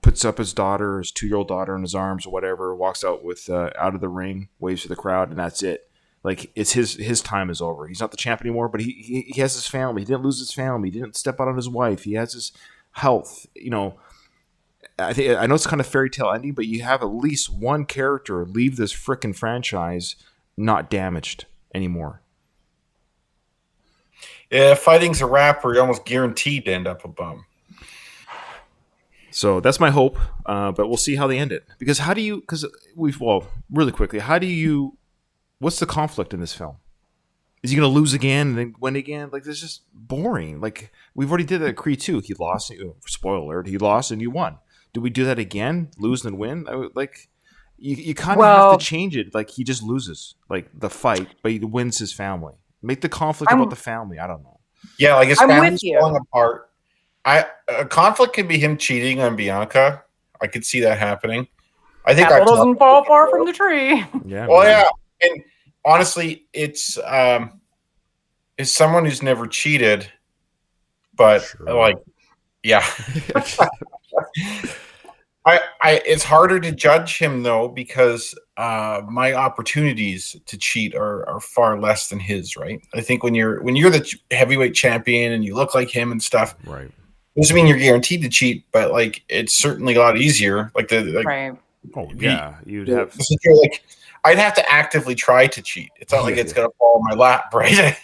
Puts up his daughter, his 2-year-old daughter, in his arms or whatever. Walks out with out of the ring, waves to the crowd, and that's it. Like it's his time is over. He's not the champ anymore, but he has his family. He didn't lose his family. He didn't step out on his wife. He has his health. You know, I know it's kind of fairy tale ending, but you have at least one character leave this frickin' franchise not damaged anymore. If fighting's a wrap, you're almost guaranteed to end up a bum. So that's my hope, but we'll see how they end it. Because really quickly, what's the conflict in this film? Is he going to lose again and then win again? Like, this is just boring. Like, we've already did that at Creed 2. He lost, spoiler alert, he lost and you won. Do we do that again? Lose and win? You kind of have to change it. Like, he just loses, like, the fight, but he wins his family. Make the conflict about the family. I don't know. Yeah, like his family's falling apart. A conflict could be him cheating on Bianca. I could see that happening. I think apple doesn't fall far from the tree. Yeah. Well, yeah, and honestly, it's someone who's never cheated, but yeah. It's harder to judge him though because my opportunities to cheat are far less than his. Right? I think when you're the heavyweight champion and you look like him and stuff, right. Doesn't mean you're guaranteed to cheat, but like it's certainly a lot easier. Right. Oh yeah, you'd have. Like, I'd have to actively try to cheat. It's not like it's gonna fall in my lap, right?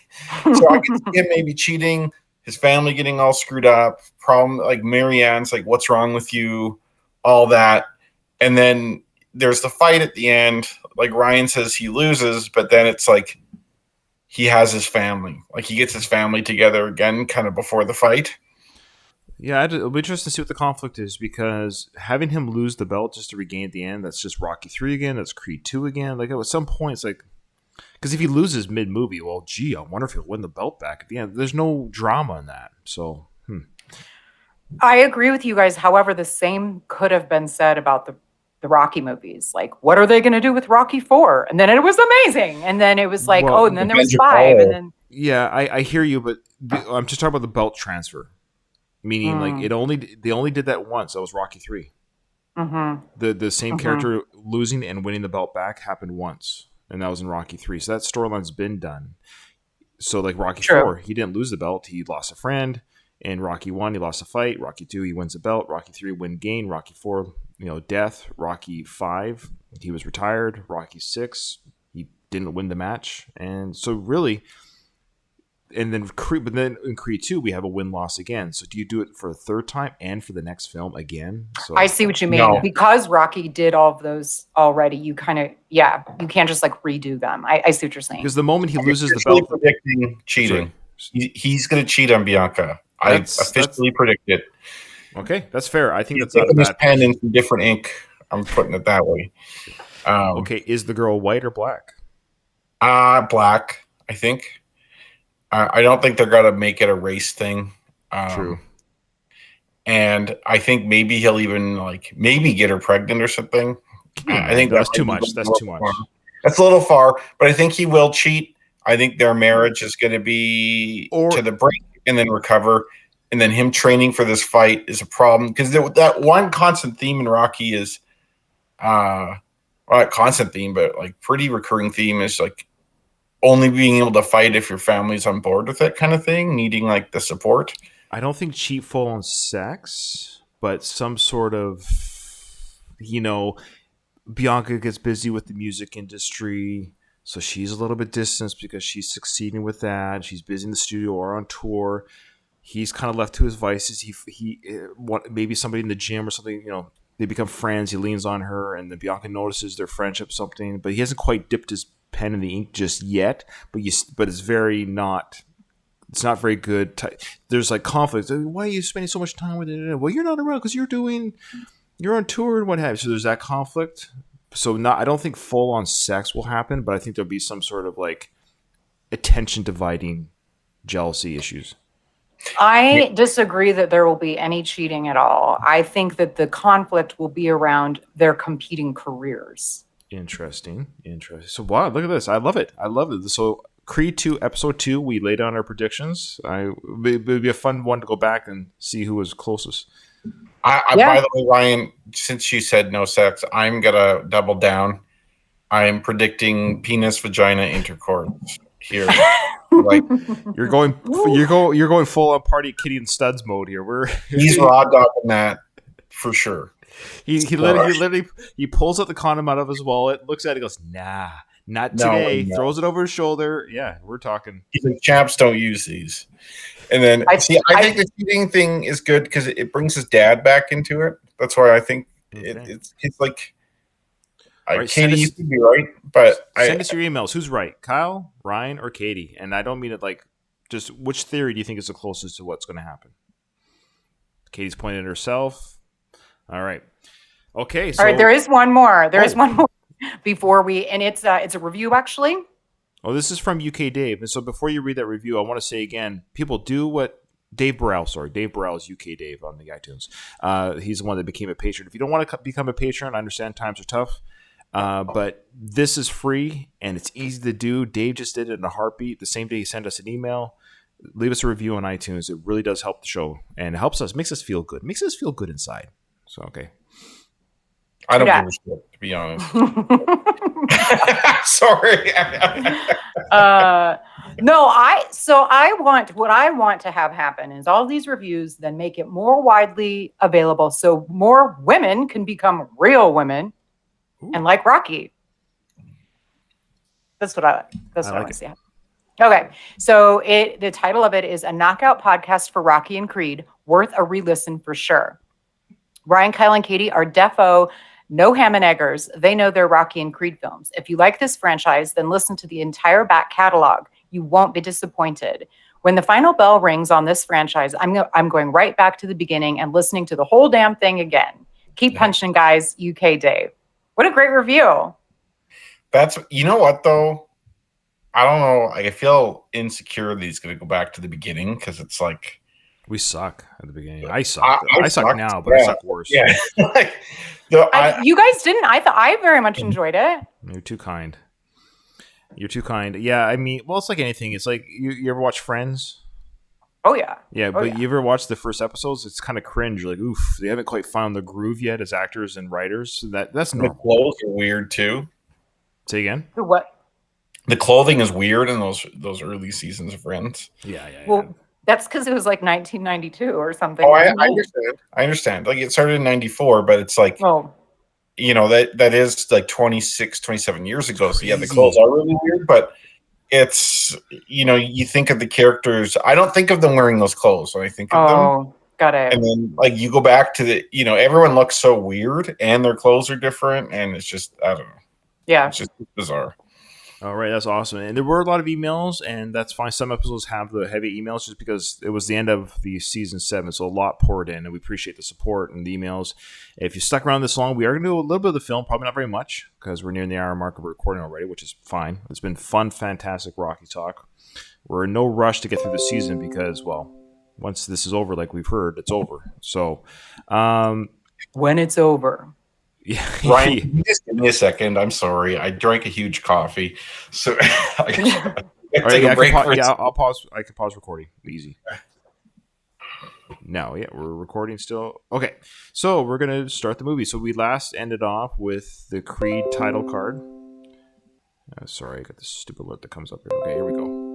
So I can see him maybe cheating, his family getting all screwed up, problem like Marianne's like, "What's wrong with you?" All that, and then there's the fight at the end. Like Ryan says, he loses, but then it's like he has his family. Like he gets his family together again, kind of before the fight. Yeah, it'll be interesting to see what the conflict is because having him lose the belt just to regain at the end, that's just Rocky 3 again, that's Creed 2 again. Like at some point, it's like, because if he loses mid-movie, well, gee, I wonder if he'll win the belt back at the end. There's no drama in that. So, I agree with you guys. However, the same could have been said about the Rocky movies. Like, what are they going to do with Rocky 4? And then it was amazing. And then it was like, and then there was 5. And then yeah, I hear you, but I'm just talking about the belt transfer. Meaning, like they only did that once. That was Rocky 3. Mm-hmm. The same character losing and winning the belt back happened once, and that was in Rocky 3. So that storyline's been done. So like Rocky 4, he didn't lose the belt; he lost a friend. In Rocky 1, he lost a fight. Rocky 2, he wins the belt. Rocky 3, win gain. Rocky 4, death. Rocky 5, he was retired. Rocky 6, he didn't win the match, and so really. And then, in Creed 2, we have a win-loss again. So do you do it for a third time and for the next film again? So I see what you mean. No. Because Rocky did all of those already, you kind of, you can't just like redo them. I see what you're saying. Because the moment he loses the belt, predicting cheating, he's going to cheat on Bianca. I officially predict it. Okay, that's fair. I think that's not a bad pen in some different ink. I'm putting it that way. Okay, is the girl white or black? Black, I think. I don't think they're going to make it a race thing. True. And I think maybe he'll even maybe get her pregnant or something. I think that's too much. That's too much. That's a little far, but I think he will cheat. I think their marriage is going to be to the brink and then recover. And then him training for this fight is a problem because that one constant theme in Rocky is, not constant theme, but like pretty recurring theme is like, only being able to fight if your family's on board with it kind of thing, needing like the support. I don't think cheat full on sex, but some sort of, Bianca gets busy with the music industry, so she's a little bit distanced because she's succeeding with that. She's busy in the studio or on tour. He's kind of left to his vices. Maybe somebody in the gym or something, they become friends. He leans on her, and then Bianca notices their friendship, something, but he hasn't quite dipped his pen in the ink just yet, but it's not very good. There's like conflict. Why are you spending so much time with it? Well, you're not around because you're on tour and what have you. So there's that conflict. So I don't think full on sex will happen, but I think there'll be some sort of like attention dividing jealousy issues. I disagree that there will be any cheating at all. I think that the conflict will be around their competing careers. Interesting. So wow, look at this. I love it. So Creed 2, Episode 2, we laid down our predictions. It'd be a fun one to go back and see who was closest. By the way, Ryan, since you said no sex, I'm gonna double down. I am predicting penis vagina intercourse here. Like you're going full on party kitty and studs mode here. He's raw dogging that for sure. He literally pulls out the condom out of his wallet, looks at it, goes, nah, not today. No. Throws it over his shoulder. Yeah, we're talking. He's like, champs don't use these. And then I think the cheating thing is good because it brings his dad back into it. That's why I think it's like. Right, Katie, you could be right, but send us your emails. Who's right, Kyle, Ryan, or Katie? And I don't mean it like just which theory do you think is the closest to what's going to happen? Katie's pointing at herself. All right. Okay. So, all right. There is one more. Is one more before we, and it's a review actually. Oh, this is from UK Dave. And so before you read that review, I want to say again, people do what Dave Burrell is UK Dave on the iTunes. He's the one that became a patron. If you don't want to become a patron, I understand times are tough. But this is free and it's easy to do. Dave just did it in a heartbeat. The same day he sent us an email. Leave us a review on iTunes. It really does help the show and it helps us, makes us feel good. Makes us feel good inside. So, okay. I don't give a shit, to be honest. Sorry. No, what I want to have happen is all these reviews then make it more widely available so more women can become real women. Ooh. And like Rocky. That's what I want to see. Okay. So the title of it is A Knockout Podcast for Rocky and Creed, worth a re-listen for sure. Ryan, Kyle, and Katie are defo, no ham and eggers. They know their Rocky and Creed films. If you like this franchise, then listen to the entire back catalog. You won't be disappointed. When the final bell rings on this franchise, I'm going right back to the beginning and listening to the whole damn thing again. Keep punching, guys. UK Dave. What a great review. That's, you know what, though? I don't know. I feel insecure that he's going to go back to the beginning because it's like. We suck at the beginning. I suck. I suck now, but I suck worse. Yeah. You guys didn't. I very much enjoyed it. You're too kind. Yeah, I mean, well, it's like anything. It's like, you ever watch Friends? Oh, yeah. Yeah, but you ever watch the first episodes? It's kind of cringe. You're like, oof, they haven't quite found the groove yet as actors and writers. So that's normal. The clothes are weird, too. Say again? The what? The clothing is weird in those early seasons of Friends. Yeah. Well, that's because it was like 1992 or something. Oh, I understand. Like, it started in 94, but it's like, you know, that is like 26, 27 years ago. So, yeah, the clothes are really weird, but it's, you know, you think of the characters. I don't think of them wearing those clothes when I think of them. Oh, got it. And then, like, you go back to the, you know, everyone looks so weird and their clothes are different. And it's just, I don't know. Yeah. It's just bizarre. All right, that's awesome. And there were a lot of emails, and that's fine. Some episodes have the heavy emails just because it was the end of the season 7, so a lot poured in, and we appreciate the support and the emails. If you stuck around this long, we are going to do a little bit of the film, probably not very much, because we're nearing the hour mark of recording already, which is fine. It's been fun, fantastic Rocky talk. We're in no rush to get through the season because, well, once this is over, like we've heard, it's over. So, when it's over. Yeah. Ryan, can you just give me a second? I'm sorry. I drank a huge coffee. So I'll pause. I can pause recording. Easy. No, yeah, we're recording still. Okay. So we're gonna start the movie. So we last ended off with the Creed title card. Sorry, I got this stupid alert that comes up here. Okay, here we go.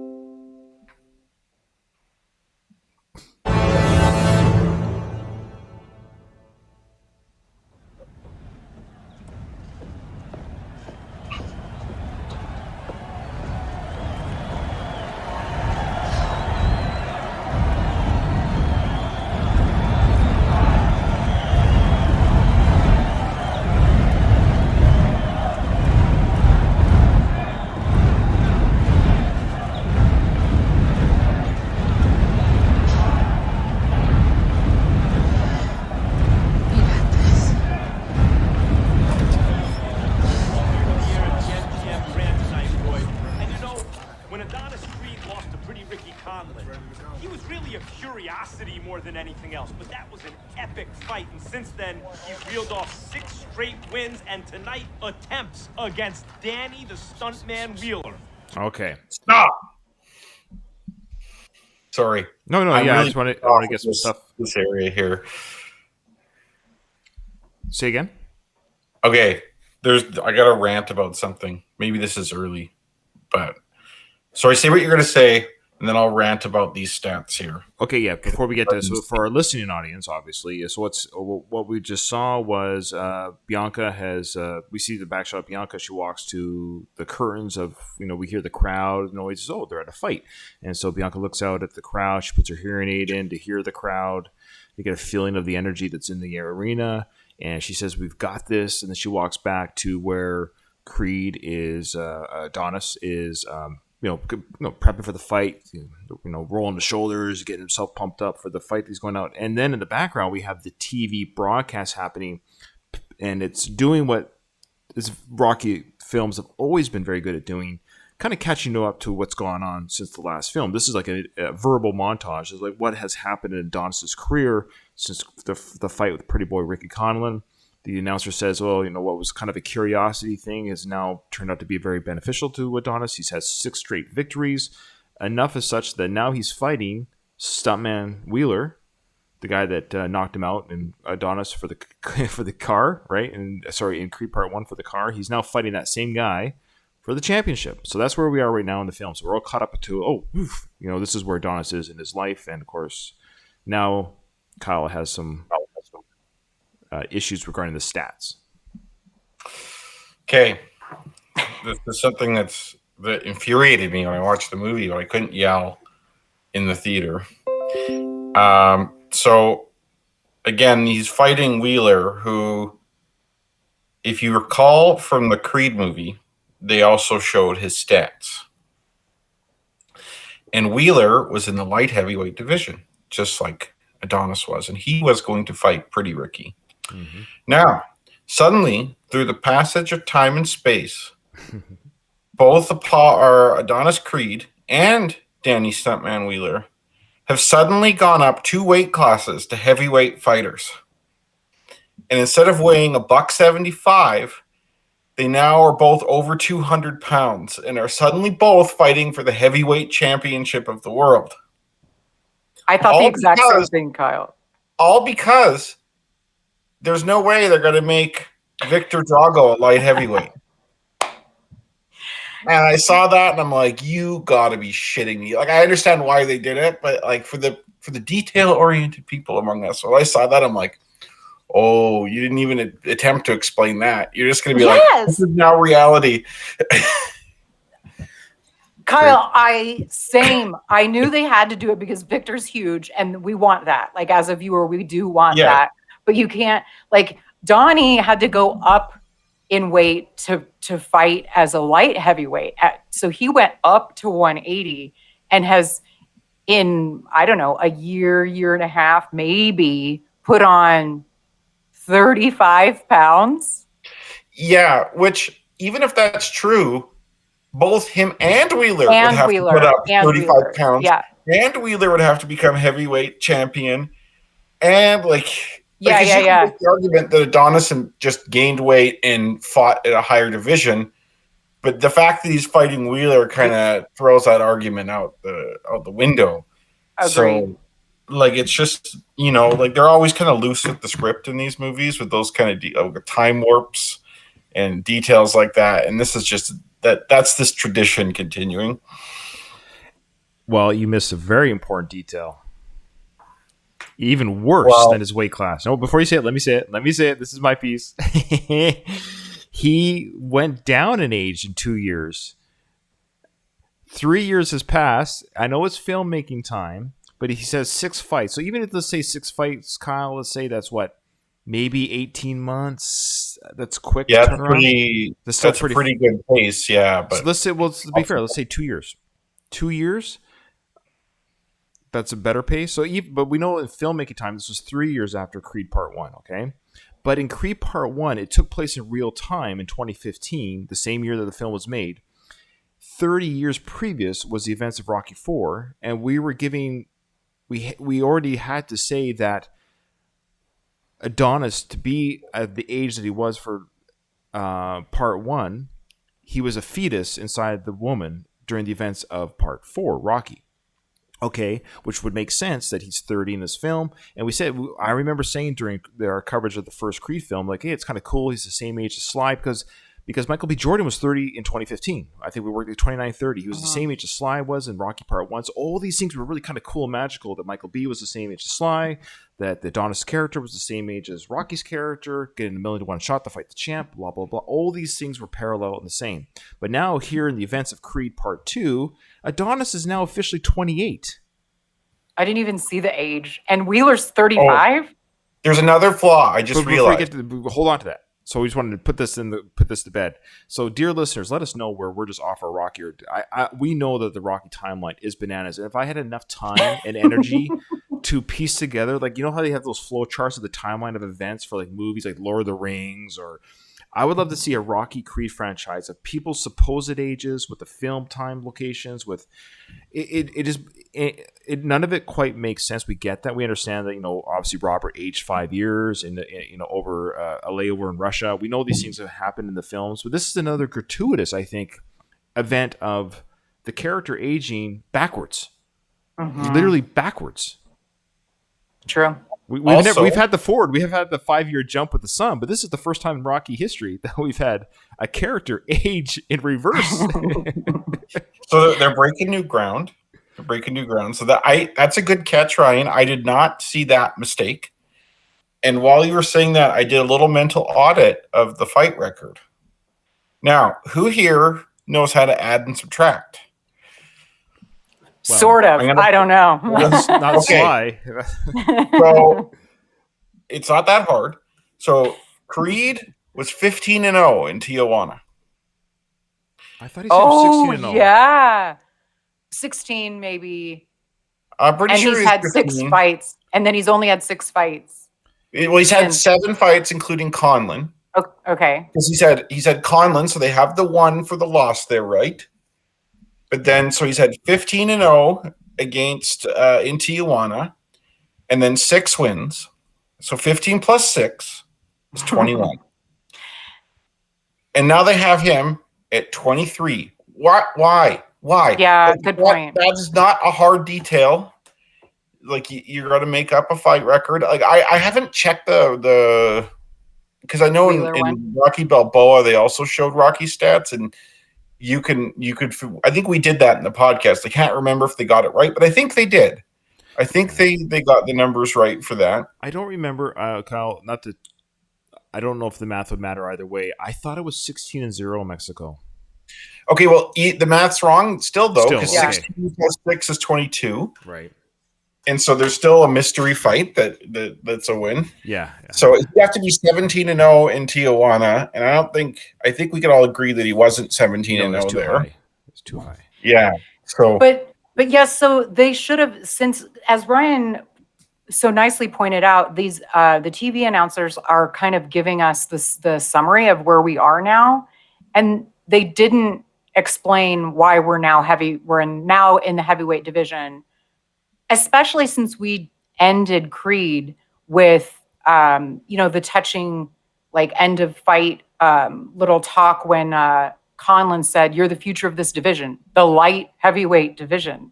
curiosity more than anything else, but that was an epic fight, and since then, he's reeled off 6 straight wins, and tonight attempts against Danny the Stuntman Wheeler. Okay. Stop. Sorry. No, I'm yeah, really I want to get some stuff. This area here. Say again? Okay. I got a rant about something. Maybe this is early, but sorry, say what you're going to say, and then I'll rant about these stats here. Okay, yeah. Before we get to this, so for our listening audience, obviously, so what we just saw was Bianca has. We see the back shot of Bianca. She walks to the curtains of. We hear the crowd noises. Oh, they're at a fight, and so Bianca looks out at the crowd. She puts her hearing aid in to hear the crowd. You get a feeling of the energy that's in the arena, and she says, "We've got this." And then she walks back to where Creed is. Adonis is. Prepping for the fight, rolling the shoulders, getting himself pumped up for the fight he's going out. And then in the background, we have the TV broadcast happening, and it's doing what Rocky films have always been very good at doing, kind of catching you up to what's gone on since the last film. This is like a verbal montage. It's like what has happened in Adonis' career since the fight with Pretty Boy Ricky Conlon. The announcer says, well, what was kind of a curiosity thing has now turned out to be very beneficial to Adonis. He's had 6 straight victories, enough as such that now he's fighting Stuntman Wheeler, the guy that knocked him out in Adonis for the car, right? In Creed Part 1 for the car. He's now fighting that same guy for the championship. So that's where we are right now in the film. So we're all caught up to, this is where Adonis is in his life. And, of course, now Kyle has some issues regarding the stats. Okay. This is something that infuriated me when I watched the movie, but I couldn't yell in the theater. So, again, he's fighting Wheeler, who, if you recall from the Creed movie, they also showed his stats. And Wheeler was in the light heavyweight division, just like Adonis was, and he was going to fight Pretty Ricky. Mm-hmm. Now, suddenly, through the passage of time and space, both Adonis Creed and Danny Stuntman Wheeler have suddenly gone up 2 weight classes to heavyweight fighters. And instead of weighing $175, they now are both over 200 pounds and are suddenly both fighting for the heavyweight championship of the world. I thought the exact same thing, Kyle. All because there's no way they're going to make Victor Drago a light heavyweight. And I saw that and I'm like, you got to be shitting me. Like, I understand why they did it, but like for the detail-oriented people among us, when I saw that, I'm like, oh, you didn't even attempt to explain that. You're just going to be like, this is now reality. Kyle, I knew they had to do it because Victor's huge and we want that. Like, as a viewer, we do want that. But you can't, like, Donnie had to go up in weight to fight as a light heavyweight. So he went up to 180 and has, in, I don't know, a year and a half, maybe, put on 35 pounds. Yeah, which, even if that's true, both him and Wheeler would have to put up 35 pounds. Yeah. And Wheeler would have to become heavyweight champion. And, like... The argument that Adonis just gained weight and fought at a higher division, but the fact that he's fighting Wheeler kind of throws that argument out the window. Agreed. So, like, it's just, like, they're always kind of loose with the script in these movies with those kind of time warps and details like that. And this is just that's this tradition continuing. Well, you missed a very important detail. Even worse than his weight class. No, before you say it, let me say it. This is my piece. He went down in age in 2 years. 3 years has passed. I know it's filmmaking time, but he says 6 fights. So even if, let's say 6 fights, Kyle, let's say that's what? Maybe 18 months? That's quick. Yeah, that's a pretty good pace, yeah. But so let's say, to be fair, let's say 2 years. 2 years? That's a better pace. But we know in filmmaking time, this was 3 years after Creed Part 1, okay? But in Creed Part 1, it took place in real time in 2015, the same year that the film was made. 30 years previous was the events of Rocky IV, and we were giving we already had to say that Adonis, to be at the age that he was for part 1, he was a fetus inside the woman during the events of part 4, Rocky. Okay, which would make sense that he's 30 in this film. And I remember saying during our coverage of the first Creed film, like, hey, it's kind of cool. He's the same age as Sly because Michael B. Jordan was 30 in 2015. I think we worked at 29, 30. He was the same age as Sly was in Rocky Part 1. So all these things were really kind of cool and magical, that Michael B. was the same age as Sly, that the Adonis character was the same age as Rocky's character, getting a 1,000,000-to-1 shot to fight the champ, blah, blah, blah. All these things were parallel and the same. But now here in the events of Creed Part 2, Adonis is now officially 28. I didn't even see the age. And Wheeler's 35? There's another flaw. I just realized. Hold on to that. So we just wanted to put this to bed. So, dear listeners, let us know where we're just off our Rocky. We know that the Rocky timeline is bananas, and if I had enough time and energy to piece together, like, you know how they have those flow charts of the timeline of events for like movies like Lord of the Rings, or I would love to see a Rocky Creed franchise of people's supposed ages with the film time locations. With none of it quite makes sense. We get that. We understand that, obviously Robert aged 5 years over a layover in Russia. We know these things have happened in the films, but this is another gratuitous, I think, event of the character aging backwards, literally backwards. True. We've had the forward. We have had the 5-year jump with the son, but this is the first time in Rocky history that we've had a character age in reverse. So they're breaking new ground. So that's a good catch, Ryan. I did not see that mistake. And while you were saying that, I did a little mental audit of the fight record. Now, who here knows how to add and subtract? Well, sort of. I don't know. Not Sly. So it's not that hard. So Creed was 15-0 in Tijuana. I thought he said 16-0. Yeah. 16 maybe. I'm pretty sure he's had 6 fights, and then he's only had 6 fights. Well, he's had 7 fights, including Conlon. Okay. Because he said Conlon, so they have the 1 for the loss there, right? But then, so he's had 15-0 against in Tijuana, and then 6 wins. So 15 plus 6 is 21. And now they have him at 23. Why? Yeah, good point. That is not a hard detail. Like, you're going to make up a fight record. Like, I haven't checked the because I know in Rocky Balboa they also showed Rocky stats, and you could. I think we did that in the podcast. I can't remember if they got it right, but I think they did. I think they got the numbers right for that. I don't remember, Kyle. I don't know if the math would matter either way. I thought it was 16-0 in Mexico. Okay, well, the math's wrong still, though, because 16 plus 6 is 22. Right. And so there's still a mystery fight that's a win. Yeah. So you have to be 17-0 in Tijuana, and I think we could all agree that he wasn't 17-0 there. It's too high. Yeah. So But yes, so they should have, since, as Ryan so nicely pointed out, these the TV announcers are kind of giving us the summary of where we are now, and they didn't explain why we're now in the heavyweight division, especially since we ended Creed with the touching, like, end of fight little talk when Conlon said, "You're the future of this division, the light heavyweight division,"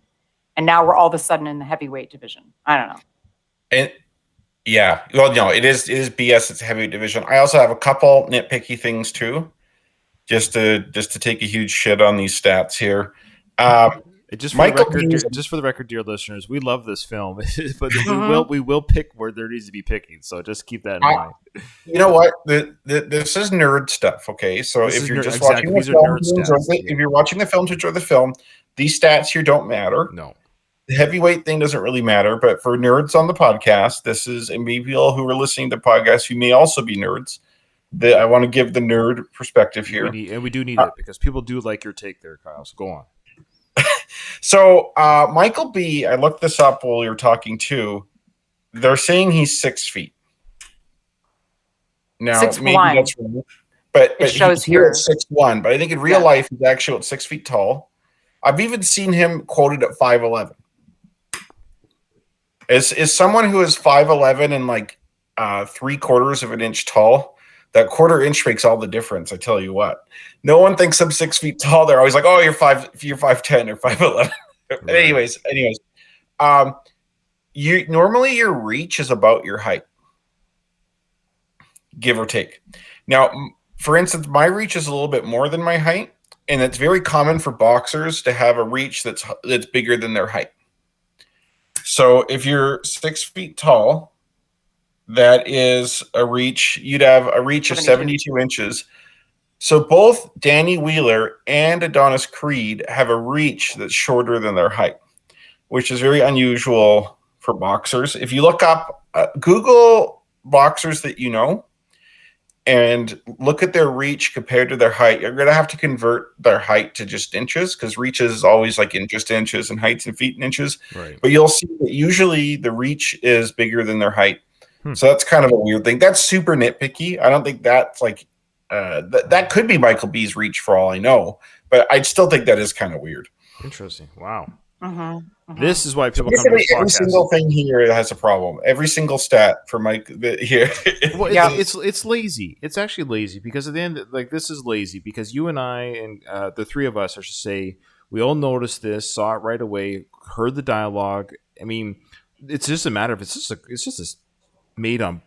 and now we're all of a sudden in the heavyweight division. I don't know. And yeah, well, no, it is BS. It's a heavyweight division. I also have a couple nitpicky things too, just to take a huge shit on these stats here. Just for the record, dear listeners, we love this film, but we will pick where there needs to be picking. So just keep that in mind. You know what? This is nerd stuff. Okay, so if you're just watching the film, if you're watching the film to enjoy the film, these stats here don't matter. No. The heavyweight thing doesn't really matter, but for nerds on the podcast, this is, and maybe people who are listening to podcasts who may also be nerds, I want to give the nerd perspective here. We do need it, because people do like your take there, Kyle. So go on. So Michael B., I looked this up while we were talking too. They're saying he's 6 feet. Now, 6'1". maybe that's wrong, but it shows here 6'1", but I think in real life he's actually 6 feet tall. I've even seen him quoted at 5'11". is someone who is 5'11" and like 3/4 of an inch tall. That 1/4 inch makes all the difference. I tell you what. No one thinks I'm 6 feet tall. They're always like, "Oh, you're 5'10" or 5'11." Right. Anyways, you normally your reach is about your height, give or take. Now, for instance, my reach is a little bit more than my height, and it's very common for boxers to have a reach that's bigger than their height. So if you're 6 feet tall, that is a reach. You'd have a reach of 72 inches. So both Danny Wheeler and Adonis Creed have a reach that's shorter than their height, which is very unusual for boxers. If you look up, Google boxers that you know, and look at their reach compared to their height. You're going to have to convert their height to just inches, because reach is always like in just inches and heights in feet and inches. Right. But you'll see that usually the reach is bigger than their height. So that's kind of a weird thing. That's super nitpicky. I don't think that's like that could be Michael B's reach for all I know, but I still think that is kind of weird. Interesting. Wow. Mm-hmm. This is why people come to Basically, this every podcast. single thing here has a problem. Every single stat for Mike here. Well, Yeah. it's lazy. It's actually lazy because at the end, like, this is lazy because you and I and the three of us, I should say, we all noticed this, saw it right away, heard the dialogue. I mean, it's just a matter of it's just this made on,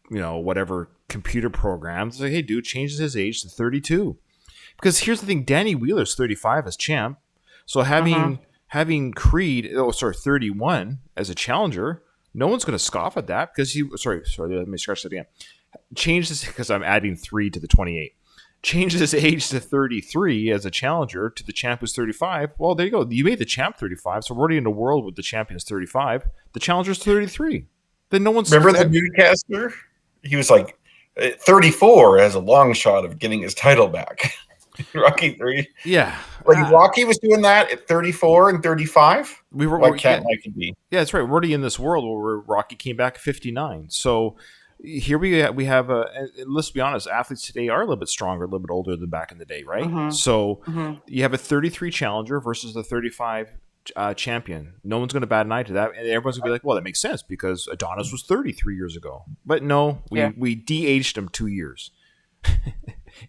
whatever computer programs. It's like, hey, dude, changes his age to 32. Because here's the thing: Danny Wheeler's 35 as champ, so having Creed, 31 as a challenger, no one's going to scoff at that because he. Sorry, let me scratch that again. Change this because I'm adding 3 to the 28. Changes his age to 33 as a challenger to the champ who's 35. Well, there you go. You made the champ 35, so we're already in a world with the champion's 35. The challenger's 33. Then no one's. Remember the newscaster? He was like 34 as a long shot of getting his title back. Rocky 3. Yeah. Like Rocky was doing that at 34 and 35. Why can't Mikey be? Yeah, that's right. We're already in this world where Rocky came back at 59. So here we have let's be honest, athletes today are a little bit stronger, a little bit older than back in the day, right? So you have a 33 challenger versus the 35 champion. No one's going to bat an eye to that, and everyone's going to be like, well, that makes sense because Adonis was 33 years ago. But no, we de-aged him 2 years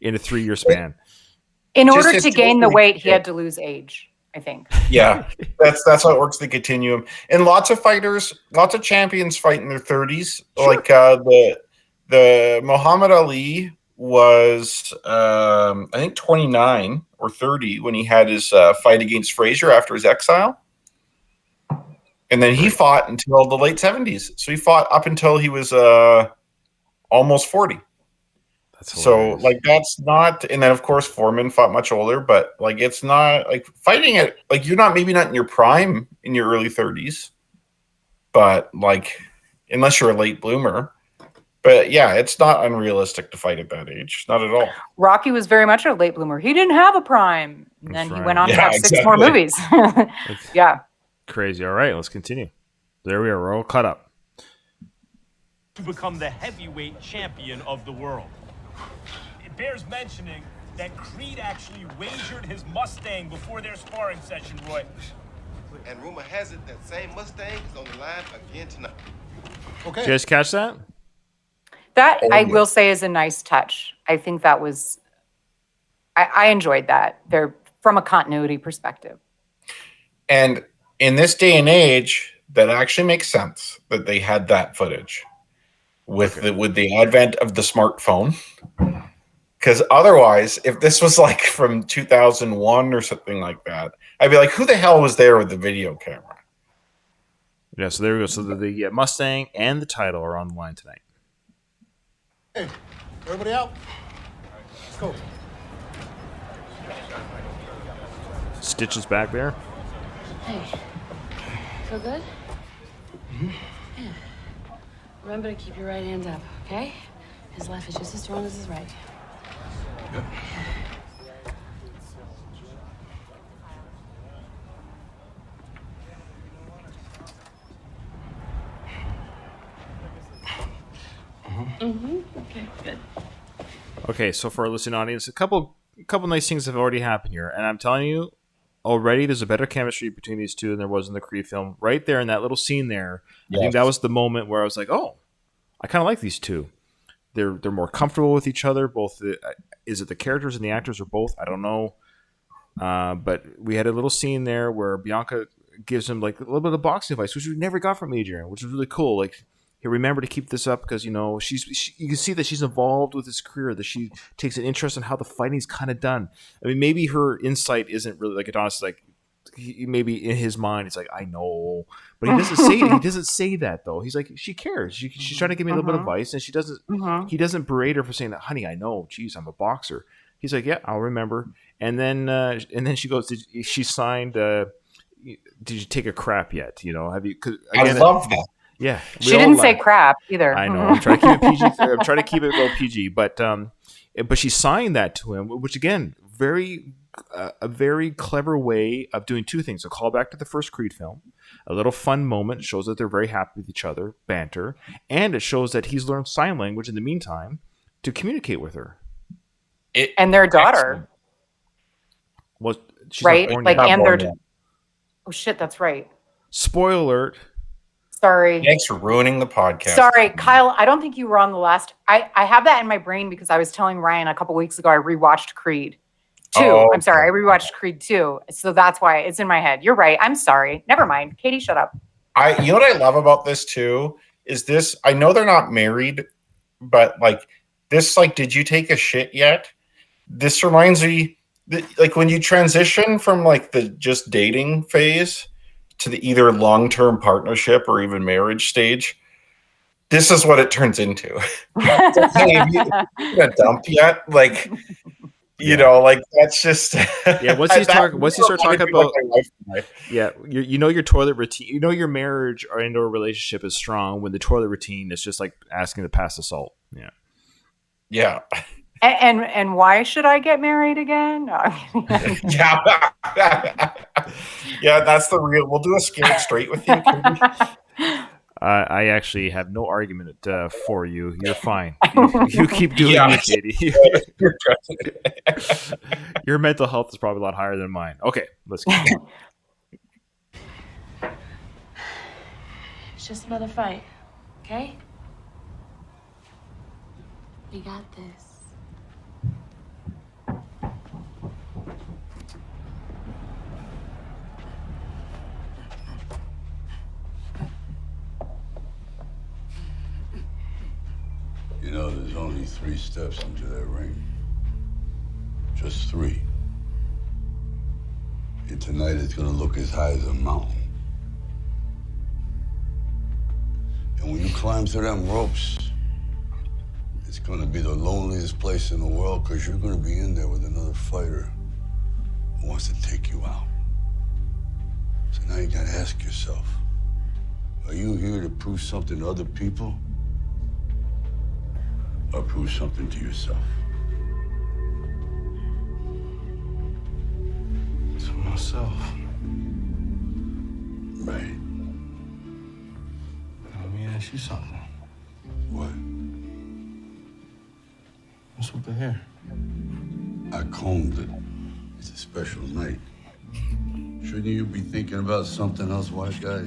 in a 3-year span. In order to gain the weight, he had to lose age, I think. Yeah, that's how it works, the continuum. And lots of fighters, lots of champions fight in their 30s. Sure. Like the Muhammad Ali was, I think, 29 or 30 when he had his fight against Frazier after his exile. And then he fought until the late 70s. So he fought up until he was almost 40. So, like, that's not, and then of course Foreman fought much older, but like, it's not like fighting it, like, you're not, maybe not in your prime in your early 30s, but like, unless you're a late bloomer. But yeah, it's not unrealistic to fight at that age, not at all. Rocky was very much a late bloomer. He didn't have a prime, and then he went on to have 6 more movies. Yeah, crazy. All right, let's continue. There we are. We're all caught up to become the heavyweight champion of the world. It bears mentioning that Creed actually wagered his Mustang before their sparring session, Roy. And rumor has it that same Mustang is on the line again tonight. Okay. Did you guys catch that? That, I will say, is a nice touch. I think that was, I enjoyed that. They're from a continuity perspective. And in this day and age, that actually makes sense that they had that footage with the advent of the smartphone. Because otherwise, if this was like from 2001 or something like that, I'd be like, who the hell was there with the video camera? Yeah, so there we go. So the Mustang and the title are on the line tonight. Hey, everybody out. Let's go. Stitch is back there. Hey, feel good? Mm-hmm. Yeah. Remember to keep your right hand up, okay? His left is just as strong as his right. Good. Okay, good. Okay, so for our listening audience, a couple nice things have already happened here, and I'm telling you, already there's a better chemistry between these two than there was in the Creed film. Right there in that little scene there, I think that was the moment where I was like, oh, I kind of like these two. They're more comfortable with each other. Both is it the characters and the actors or both? I don't know. But we had a little scene there where Bianca gives him like a little bit of boxing advice, which we never got from Adrian, which was really cool. Like, hey, remember to keep this up because you know you can see that she's involved with his career, that she takes an interest in how the fighting's kind of done. I mean, maybe her insight isn't really like Adonis. Like, maybe in his mind, it's like I know, but he doesn't say that though. He's like she cares. She's trying to give me a little bit of advice, and she doesn't. He doesn't berate her for saying that, honey. I know. Geez, I'm a boxer. He's like, yeah, I'll remember. And then she goes, she signed. Did you take a crap yet? You know, have you? I love that. Yeah, she didn't say crap either. I know. I'm trying to keep it PG. I'm trying to keep it real PG, but she signed that to him, which again, a very clever way of doing two things: a callback to the first Creed film, a little fun moment, shows that they're very happy with each other, banter, and it shows that he's learned sign language in the meantime to communicate with her. And their daughter. Was she's right? Not born like yet. and their. yet. Oh shit! That's right. Spoiler alert. Sorry. Thanks for ruining the podcast. Sorry, Kyle. I don't think you were on the last. I have that in my brain because I was telling Ryan a couple weeks ago I rewatched Creed 2. Oh, I'm sorry, I rewatched Creed 2. So that's why it's in my head. You're right. I'm sorry. Never mind. Katie, shut up. You know what I love about this too is this. I know they're not married, but like this, like, did you take a shit yet? This reminds me, like when you transition from like the just dating phase to the either long-term partnership or even marriage stage, this is what it turns into. Hey, have you been dumped yet? Like, you know, like that's just Once you start talking about your toilet routine, you know your marriage or indoor relationship is strong when the toilet routine is just like asking to pass the salt. Yeah. And why should I get married again? Yeah. Yeah, that's the real. We'll do a scared straight with you. I actually have no argument for you. You're fine. You keep doing it, Katie. Your mental health is probably a lot higher than mine. Okay, let's go. It's just another fight, okay? We got this. You know, there's only 3 steps into that ring. Just 3. And tonight it's gonna look as high as a mountain. And when you climb through them ropes, it's gonna be the loneliest place in the world because you're gonna be in there with another fighter who wants to take you out. So now you gotta ask yourself, are you here to prove something to other people? Or prove something to yourself? To myself. Right. Let me ask you something. What? What's with the hair? I combed it. It's a special night. Shouldn't you be thinking about something else, white guy?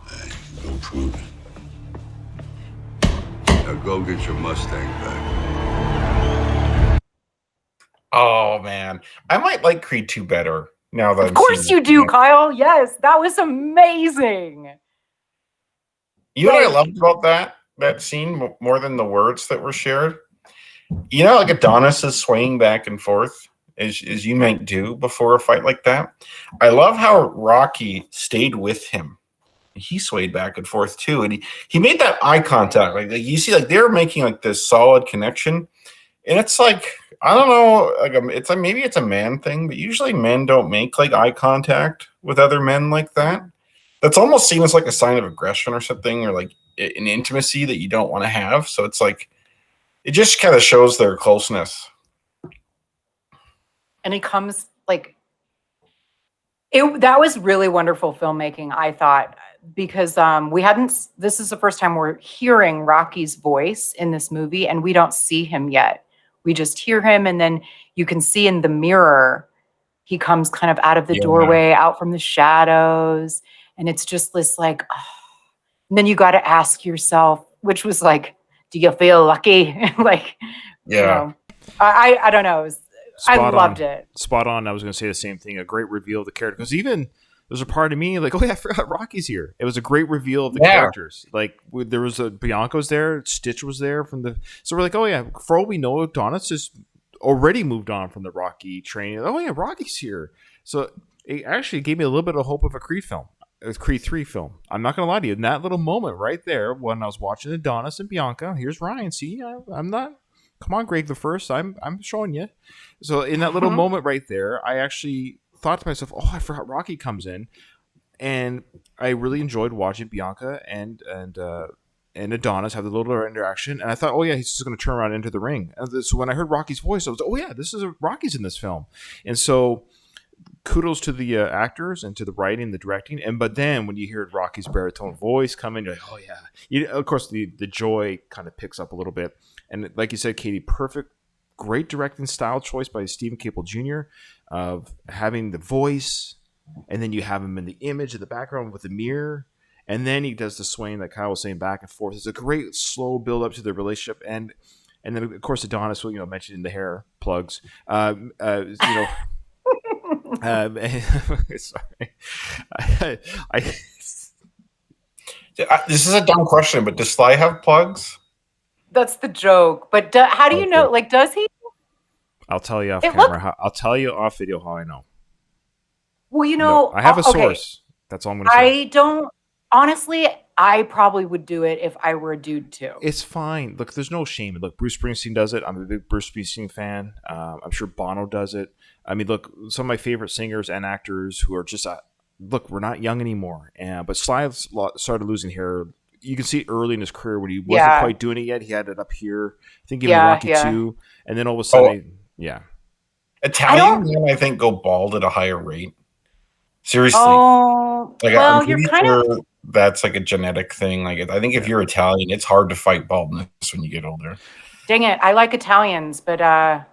Hey, go prove it. Now go get your Mustang back. Oh man, I might like Creed 2 better now that. Of course you do, Kyle. Yes, that was amazing. You know what I loved about that scene more than the words that were shared? You know, like Adonis is swaying back and forth as you might do before a fight like that. I love how Rocky stayed with him. He swayed back and forth too, and he made that eye contact. Like you see, like they're making like this solid connection, and it's like I don't know, like it's like maybe it's a man thing, but usually men don't make like eye contact with other men like that. That's almost seen as like a sign of aggression or something, or like an intimacy that you don't want to have. So it's like it just kind of shows their closeness. And it comes like that was really wonderful filmmaking, I thought. Because this is the first time we're hearing Rocky's voice in this movie, and we don't see him yet. we just hear him, and then you can see in the mirror, he comes kind of out of the Yeah. doorway, out from the shadows, and it's just this like, and then you got to ask yourself, which was like, do you feel lucky? Like, you know, I don't know. I loved it. Spot on. I was going to say the same thing. A great reveal of the character, because even there's a part of me like, oh yeah, I forgot Rocky's here. It was a great reveal of the characters. Like there was Bianca was there, Stitch was there so we're like, oh yeah, for all we know, Adonis has already moved on from the Rocky training. Oh yeah, Rocky's here. So it actually gave me a little bit of hope of a Creed film. A Creed 3 film. I'm not going to lie to you. In that little moment right there, when I was watching Adonis and Bianca, here's Ryan. See, I'm not. Come on, Greg the First. I'm showing you. So in that little moment right there, I actually thought to myself, oh, I forgot Rocky comes in, and I really enjoyed watching Bianca and Adonis have the little interaction. And I thought, oh yeah, he's just going to turn around into the ring. And so when I heard Rocky's voice, I was, oh yeah, this is Rocky's in this film. And so kudos to the actors and to the writing, the directing, but then when you hear Rocky's baritone voice coming, you're like, oh yeah. Of course, the joy kind of picks up a little bit, and like you said, Katie, great directing style choice by Stephen Caple Jr. of having the voice, and then you have him in the image in the background with the mirror, and then he does the swaying that Kyle was saying back and forth. It's a great slow build up to their relationship, and then of course Adonis, mentioned in the hair plugs, sorry. This is a dumb question, but does Sly have plugs? That's the joke. But how do you know? Like, does he? I'll tell you off camera. I'll tell you off video how I know. Well, No, I have a source. That's all I'm going to say. I don't. Honestly, I probably would do it if I were a dude too. It's fine. Look, there's no shame. Look, Bruce Springsteen does it. I'm a big Bruce Springsteen fan. I'm sure Bono does it. I mean, look, some of my favorite singers and actors who are just look, we're not young anymore. But Sly started losing hair. You can see early in his career when he wasn't quite doing it yet. He had it up here. I think even Rocky 2. And then all of a sudden, Italian men, I think, go bald at a higher rate. Seriously. Oh, like, well, you're kind of... That's like a genetic thing. Like, I think if you're Italian, it's hard to fight baldness when you get older. Dang it. I like Italians, but I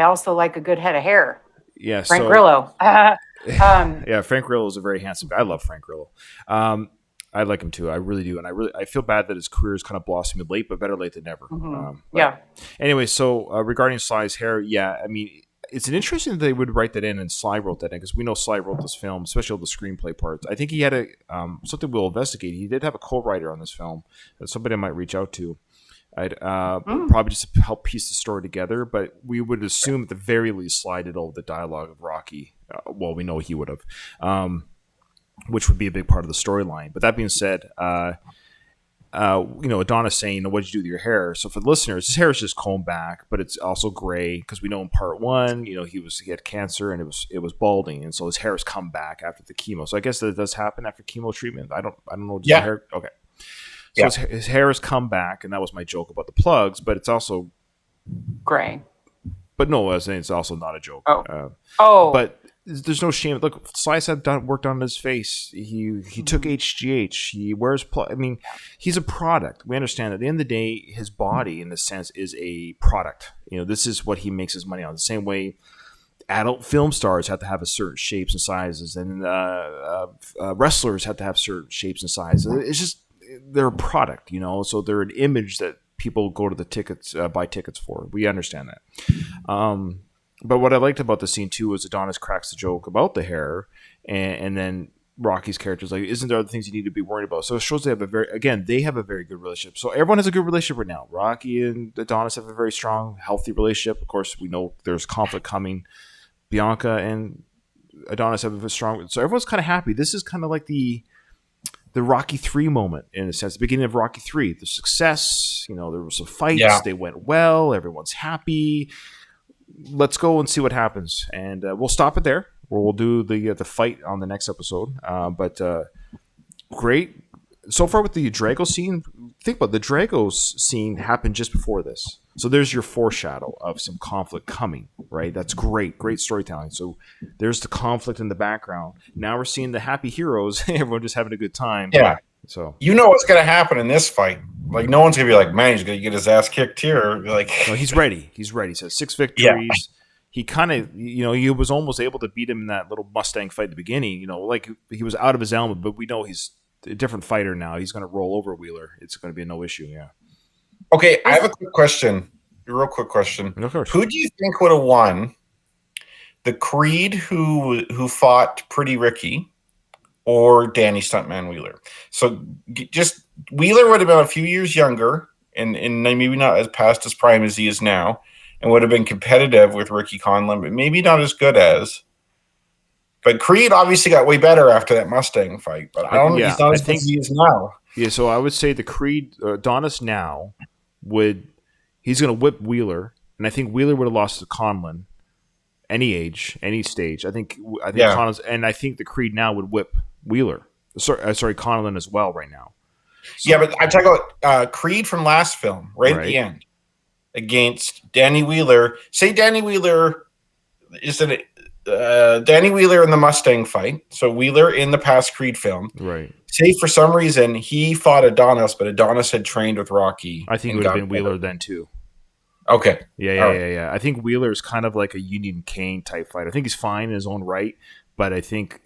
also like a good head of hair. Yeah. Frank Grillo. Yeah, Frank Grillo is a very handsome guy. I love Frank Grillo. I like him too. I really do. And I feel bad that his career is kind of blossomed late, but better late than never. Anyway, so regarding Sly's hair, I mean, it's an interesting that they would write that in, and Sly wrote that in, because we know Sly wrote this film, especially all the screenplay parts. I think he had something we'll investigate. He did have a co-writer on this film that somebody I might reach out to. I'd probably just help piece the story together, but we would assume at the very least Sly did all the dialogue of Rocky. Well, we know he would have, which would be a big part of the storyline. But that being said, Adonis saying, what'd you do with your hair? So for the listeners, his hair is just combed back, but it's also gray, because we know in part 1, he had cancer and it was balding, and so his hair has come back after the chemo. So I guess that does happen after chemo treatment. I don't know. Does the hair? Okay. So his hair has come back, and that was my joke about the plugs, but it's also gray. But no, I was saying it's also not a joke. But there's no shame. Look, Slice had worked on his face. He took HGH. He wears. I mean, he's a product. We understand that at the end of the day, his body, in this sense, is a product. This is what he makes his money on. The same way adult film stars have to have a certain shapes and sizes, and wrestlers have to have certain shapes and sizes. It's just they're a product, So they're an image that people go to the tickets, buy tickets for. We understand that. But what I liked about the scene too was Adonis cracks the joke about the hair, and then Rocky's character is like, "Isn't there other things you need to be worried about?" So it shows they have a very good relationship. So everyone has a good relationship right now. Rocky and Adonis have a very strong, healthy relationship. Of course, we know there's conflict coming. Bianca and Adonis have a strong. So everyone's kind of happy. This is kind of like the Rocky 3 moment, in a sense, the beginning of Rocky 3, the success. There were some fights. They went well. Everyone's happy. Let's go and see what happens, and we'll stop it there. We'll do the fight on the next episode. But great so far with the Drago scene. Think about it, the Drago scene happened just before this, so there's your foreshadow of some conflict coming. Right, that's great storytelling. So there's the conflict in the background. Now we're seeing the happy heroes. Everyone just having a good time. Yeah. So what's going to happen in this fight. like no one's gonna be like, man, he's gonna get his ass kicked here. Like, No, he's ready. He's ready. So 6 victories. Yeah. He kind of, he was almost able to beat him in that little Mustang fight at the beginning. Like he was out of his element, but we know he's a different fighter now. He's going to roll over Wheeler. It's going to be a no issue. Yeah. okay, I have a quick question. A real quick question. Of course. Who do you think would have won? The Creed who fought Pretty Ricky, or Danny Stuntman Wheeler? So just Wheeler would have been a few years younger and maybe not as past his prime as he is now, and would have been competitive with Ricky Conlon, but maybe not as good as. But Creed obviously got way better after that Mustang fight, but I don't know. He's not as good as he is now. Yeah, so I would say the Creed, Adonis now he's going to whip Wheeler, and I think Wheeler would have lost to Conlon. Any age, any stage. I think Yeah. Conlon's, and I think the Creed now would whip Wheeler. Sorry, Conlon as well right now. So, Yeah, but I talk about Creed from last film, right at the end, against Danny Wheeler. Say Danny Wheeler Danny Wheeler in the Mustang fight. So Wheeler in the past Creed film. Right. Say for some reason he fought Adonis, but Adonis had trained with Rocky. I think it and would have got been Wheeler better. then too. Okay. Yeah. I think Wheeler is kind of like a Union Kane type fighter. I think he's fine in his own right, but I think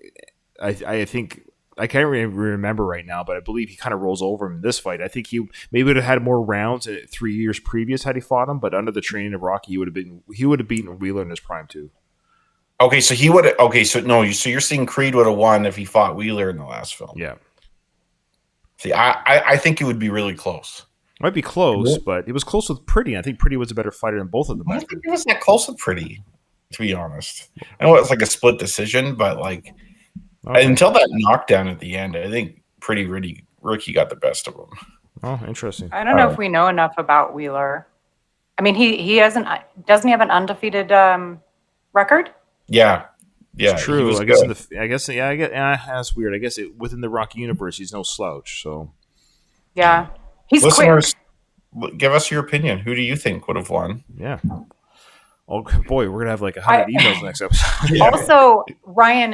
I think I can't really remember right now, but I believe he kind of rolls over him in this fight. I think he maybe would have had more rounds 3 years previous had he fought him, but under the training of Rocky, he would have beaten Wheeler in his prime too. Okay, so he would. Okay, so no, so you're saying Creed would have won if he fought Wheeler in the last film? Yeah. See, I think it would be really close. Might be close, but it was close with Pretty. I think Pretty was a better fighter than both of them. I don't think it was that close with Pretty, to be honest. I know it's like a split decision, but like until that knockdown at the end, I think Pretty Ricky got the best of him. Oh, interesting. I don't know if we know enough about Wheeler. I mean, he doesn't he have an undefeated record? Yeah. It's true. I good. guess that's weird. I guess within the Rocky universe, he's no slouch. So Yeah, he's quick. Listeners, give us your opinion. Who do you think would have won? yeah. Oh boy, we're gonna have like 100 emails next episode. Also, Ryan,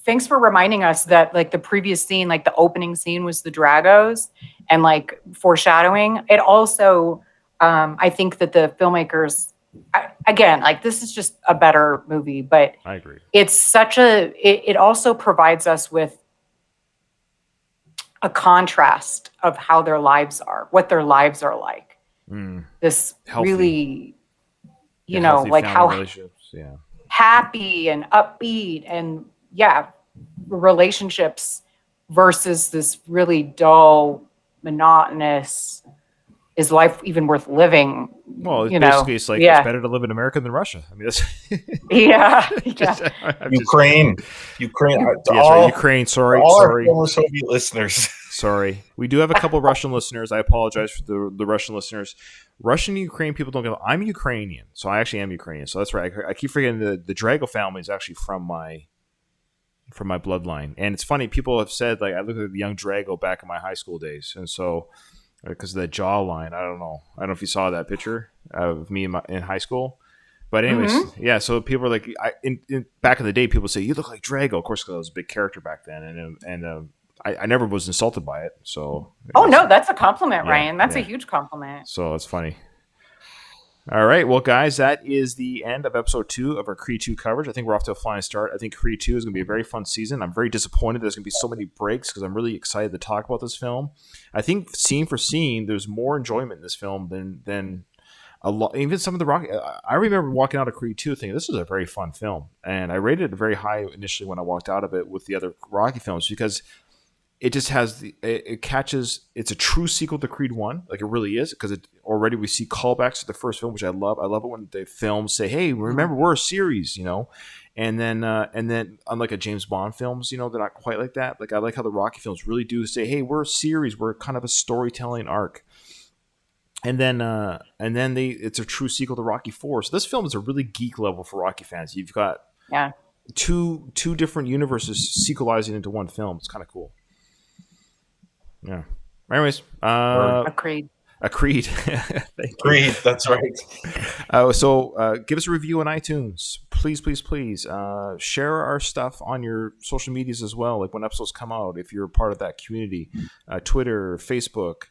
thanks for reminding us that like the previous scene, like the opening scene was the Dragos and like foreshadowing. It also, I think that the filmmakers, again, like this is just a better movie, but I agree. it's it also provides us with a contrast of how their lives are, what their lives are like. This Healthy. really, Yeah, know, healthy like family how relationships. Yeah. happy and upbeat and relationships versus this really dull, monotonous, is life even worth living? Well, you know, it's like it's better to live in America than Russia. I mean, that's yeah. Ukraine. Ukraine. Sorry. Our former Soviet listeners. Sorry. We do have a couple Russian listeners. I apologize for the Russian listeners. Russian and Ukraine people don't get. I'm Ukrainian, so I actually am Ukrainian. So that's right. I keep forgetting the Drago family is actually from my bloodline. And it's funny. People have said like I look at the young Drago back in my high school days, and so because of that jawline, I don't know if you saw that picture of me in high school. But anyways, yeah. So people are like, back in the day, people say you look like Drago. Of course, because I was a big character back then, and I never was insulted by it. So No, that's a compliment, Yeah, Ryan. That's a yeah. huge compliment. So it's funny. All right, well, guys, that is the end of episode 2 of our Creed 2 coverage. I think we're off to a flying start. I think Creed 2 is going to be a very fun season. I'm very disappointed there's going to be so many breaks because I'm really excited to talk about this film. I think scene for scene, there's more enjoyment in this film than a lot. Even some of the Rocky. I remember walking out of Creed 2 thinking this is a very fun film, and I rated it very high initially when I walked out of it with the other Rocky films because it just has it catches. It's a true sequel to Creed 1, like it really is, because already we see callbacks to the first film, which I love. I love it when the films say, "Hey, remember we're a series," and then unlike a James Bond films, they're not quite like that. Like I like how the Rocky films really do say, "Hey, we're a series. We're kind of a storytelling arc." And then it's a true sequel to Rocky 4. So this film is a really geek level for Rocky fans. You've got two different universes sequelizing into one film. It's kind of cool. Yeah. Anyways, Agreed. Creed. Thank you. Creed, that's right. So give us a review on iTunes. Please, please, please. Share our stuff on your social medias as well, like when episodes come out, if you're a part of that community. Twitter, Facebook.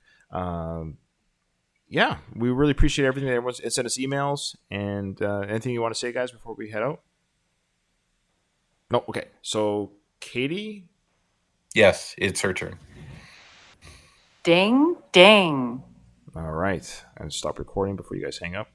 Yeah, we really appreciate everything that everyone's sent us emails. And anything you want to say, guys, before we head out? No? Okay. So, Katie? Yes, it's her turn. Ding, ding. All right. And stop recording before you guys hang up.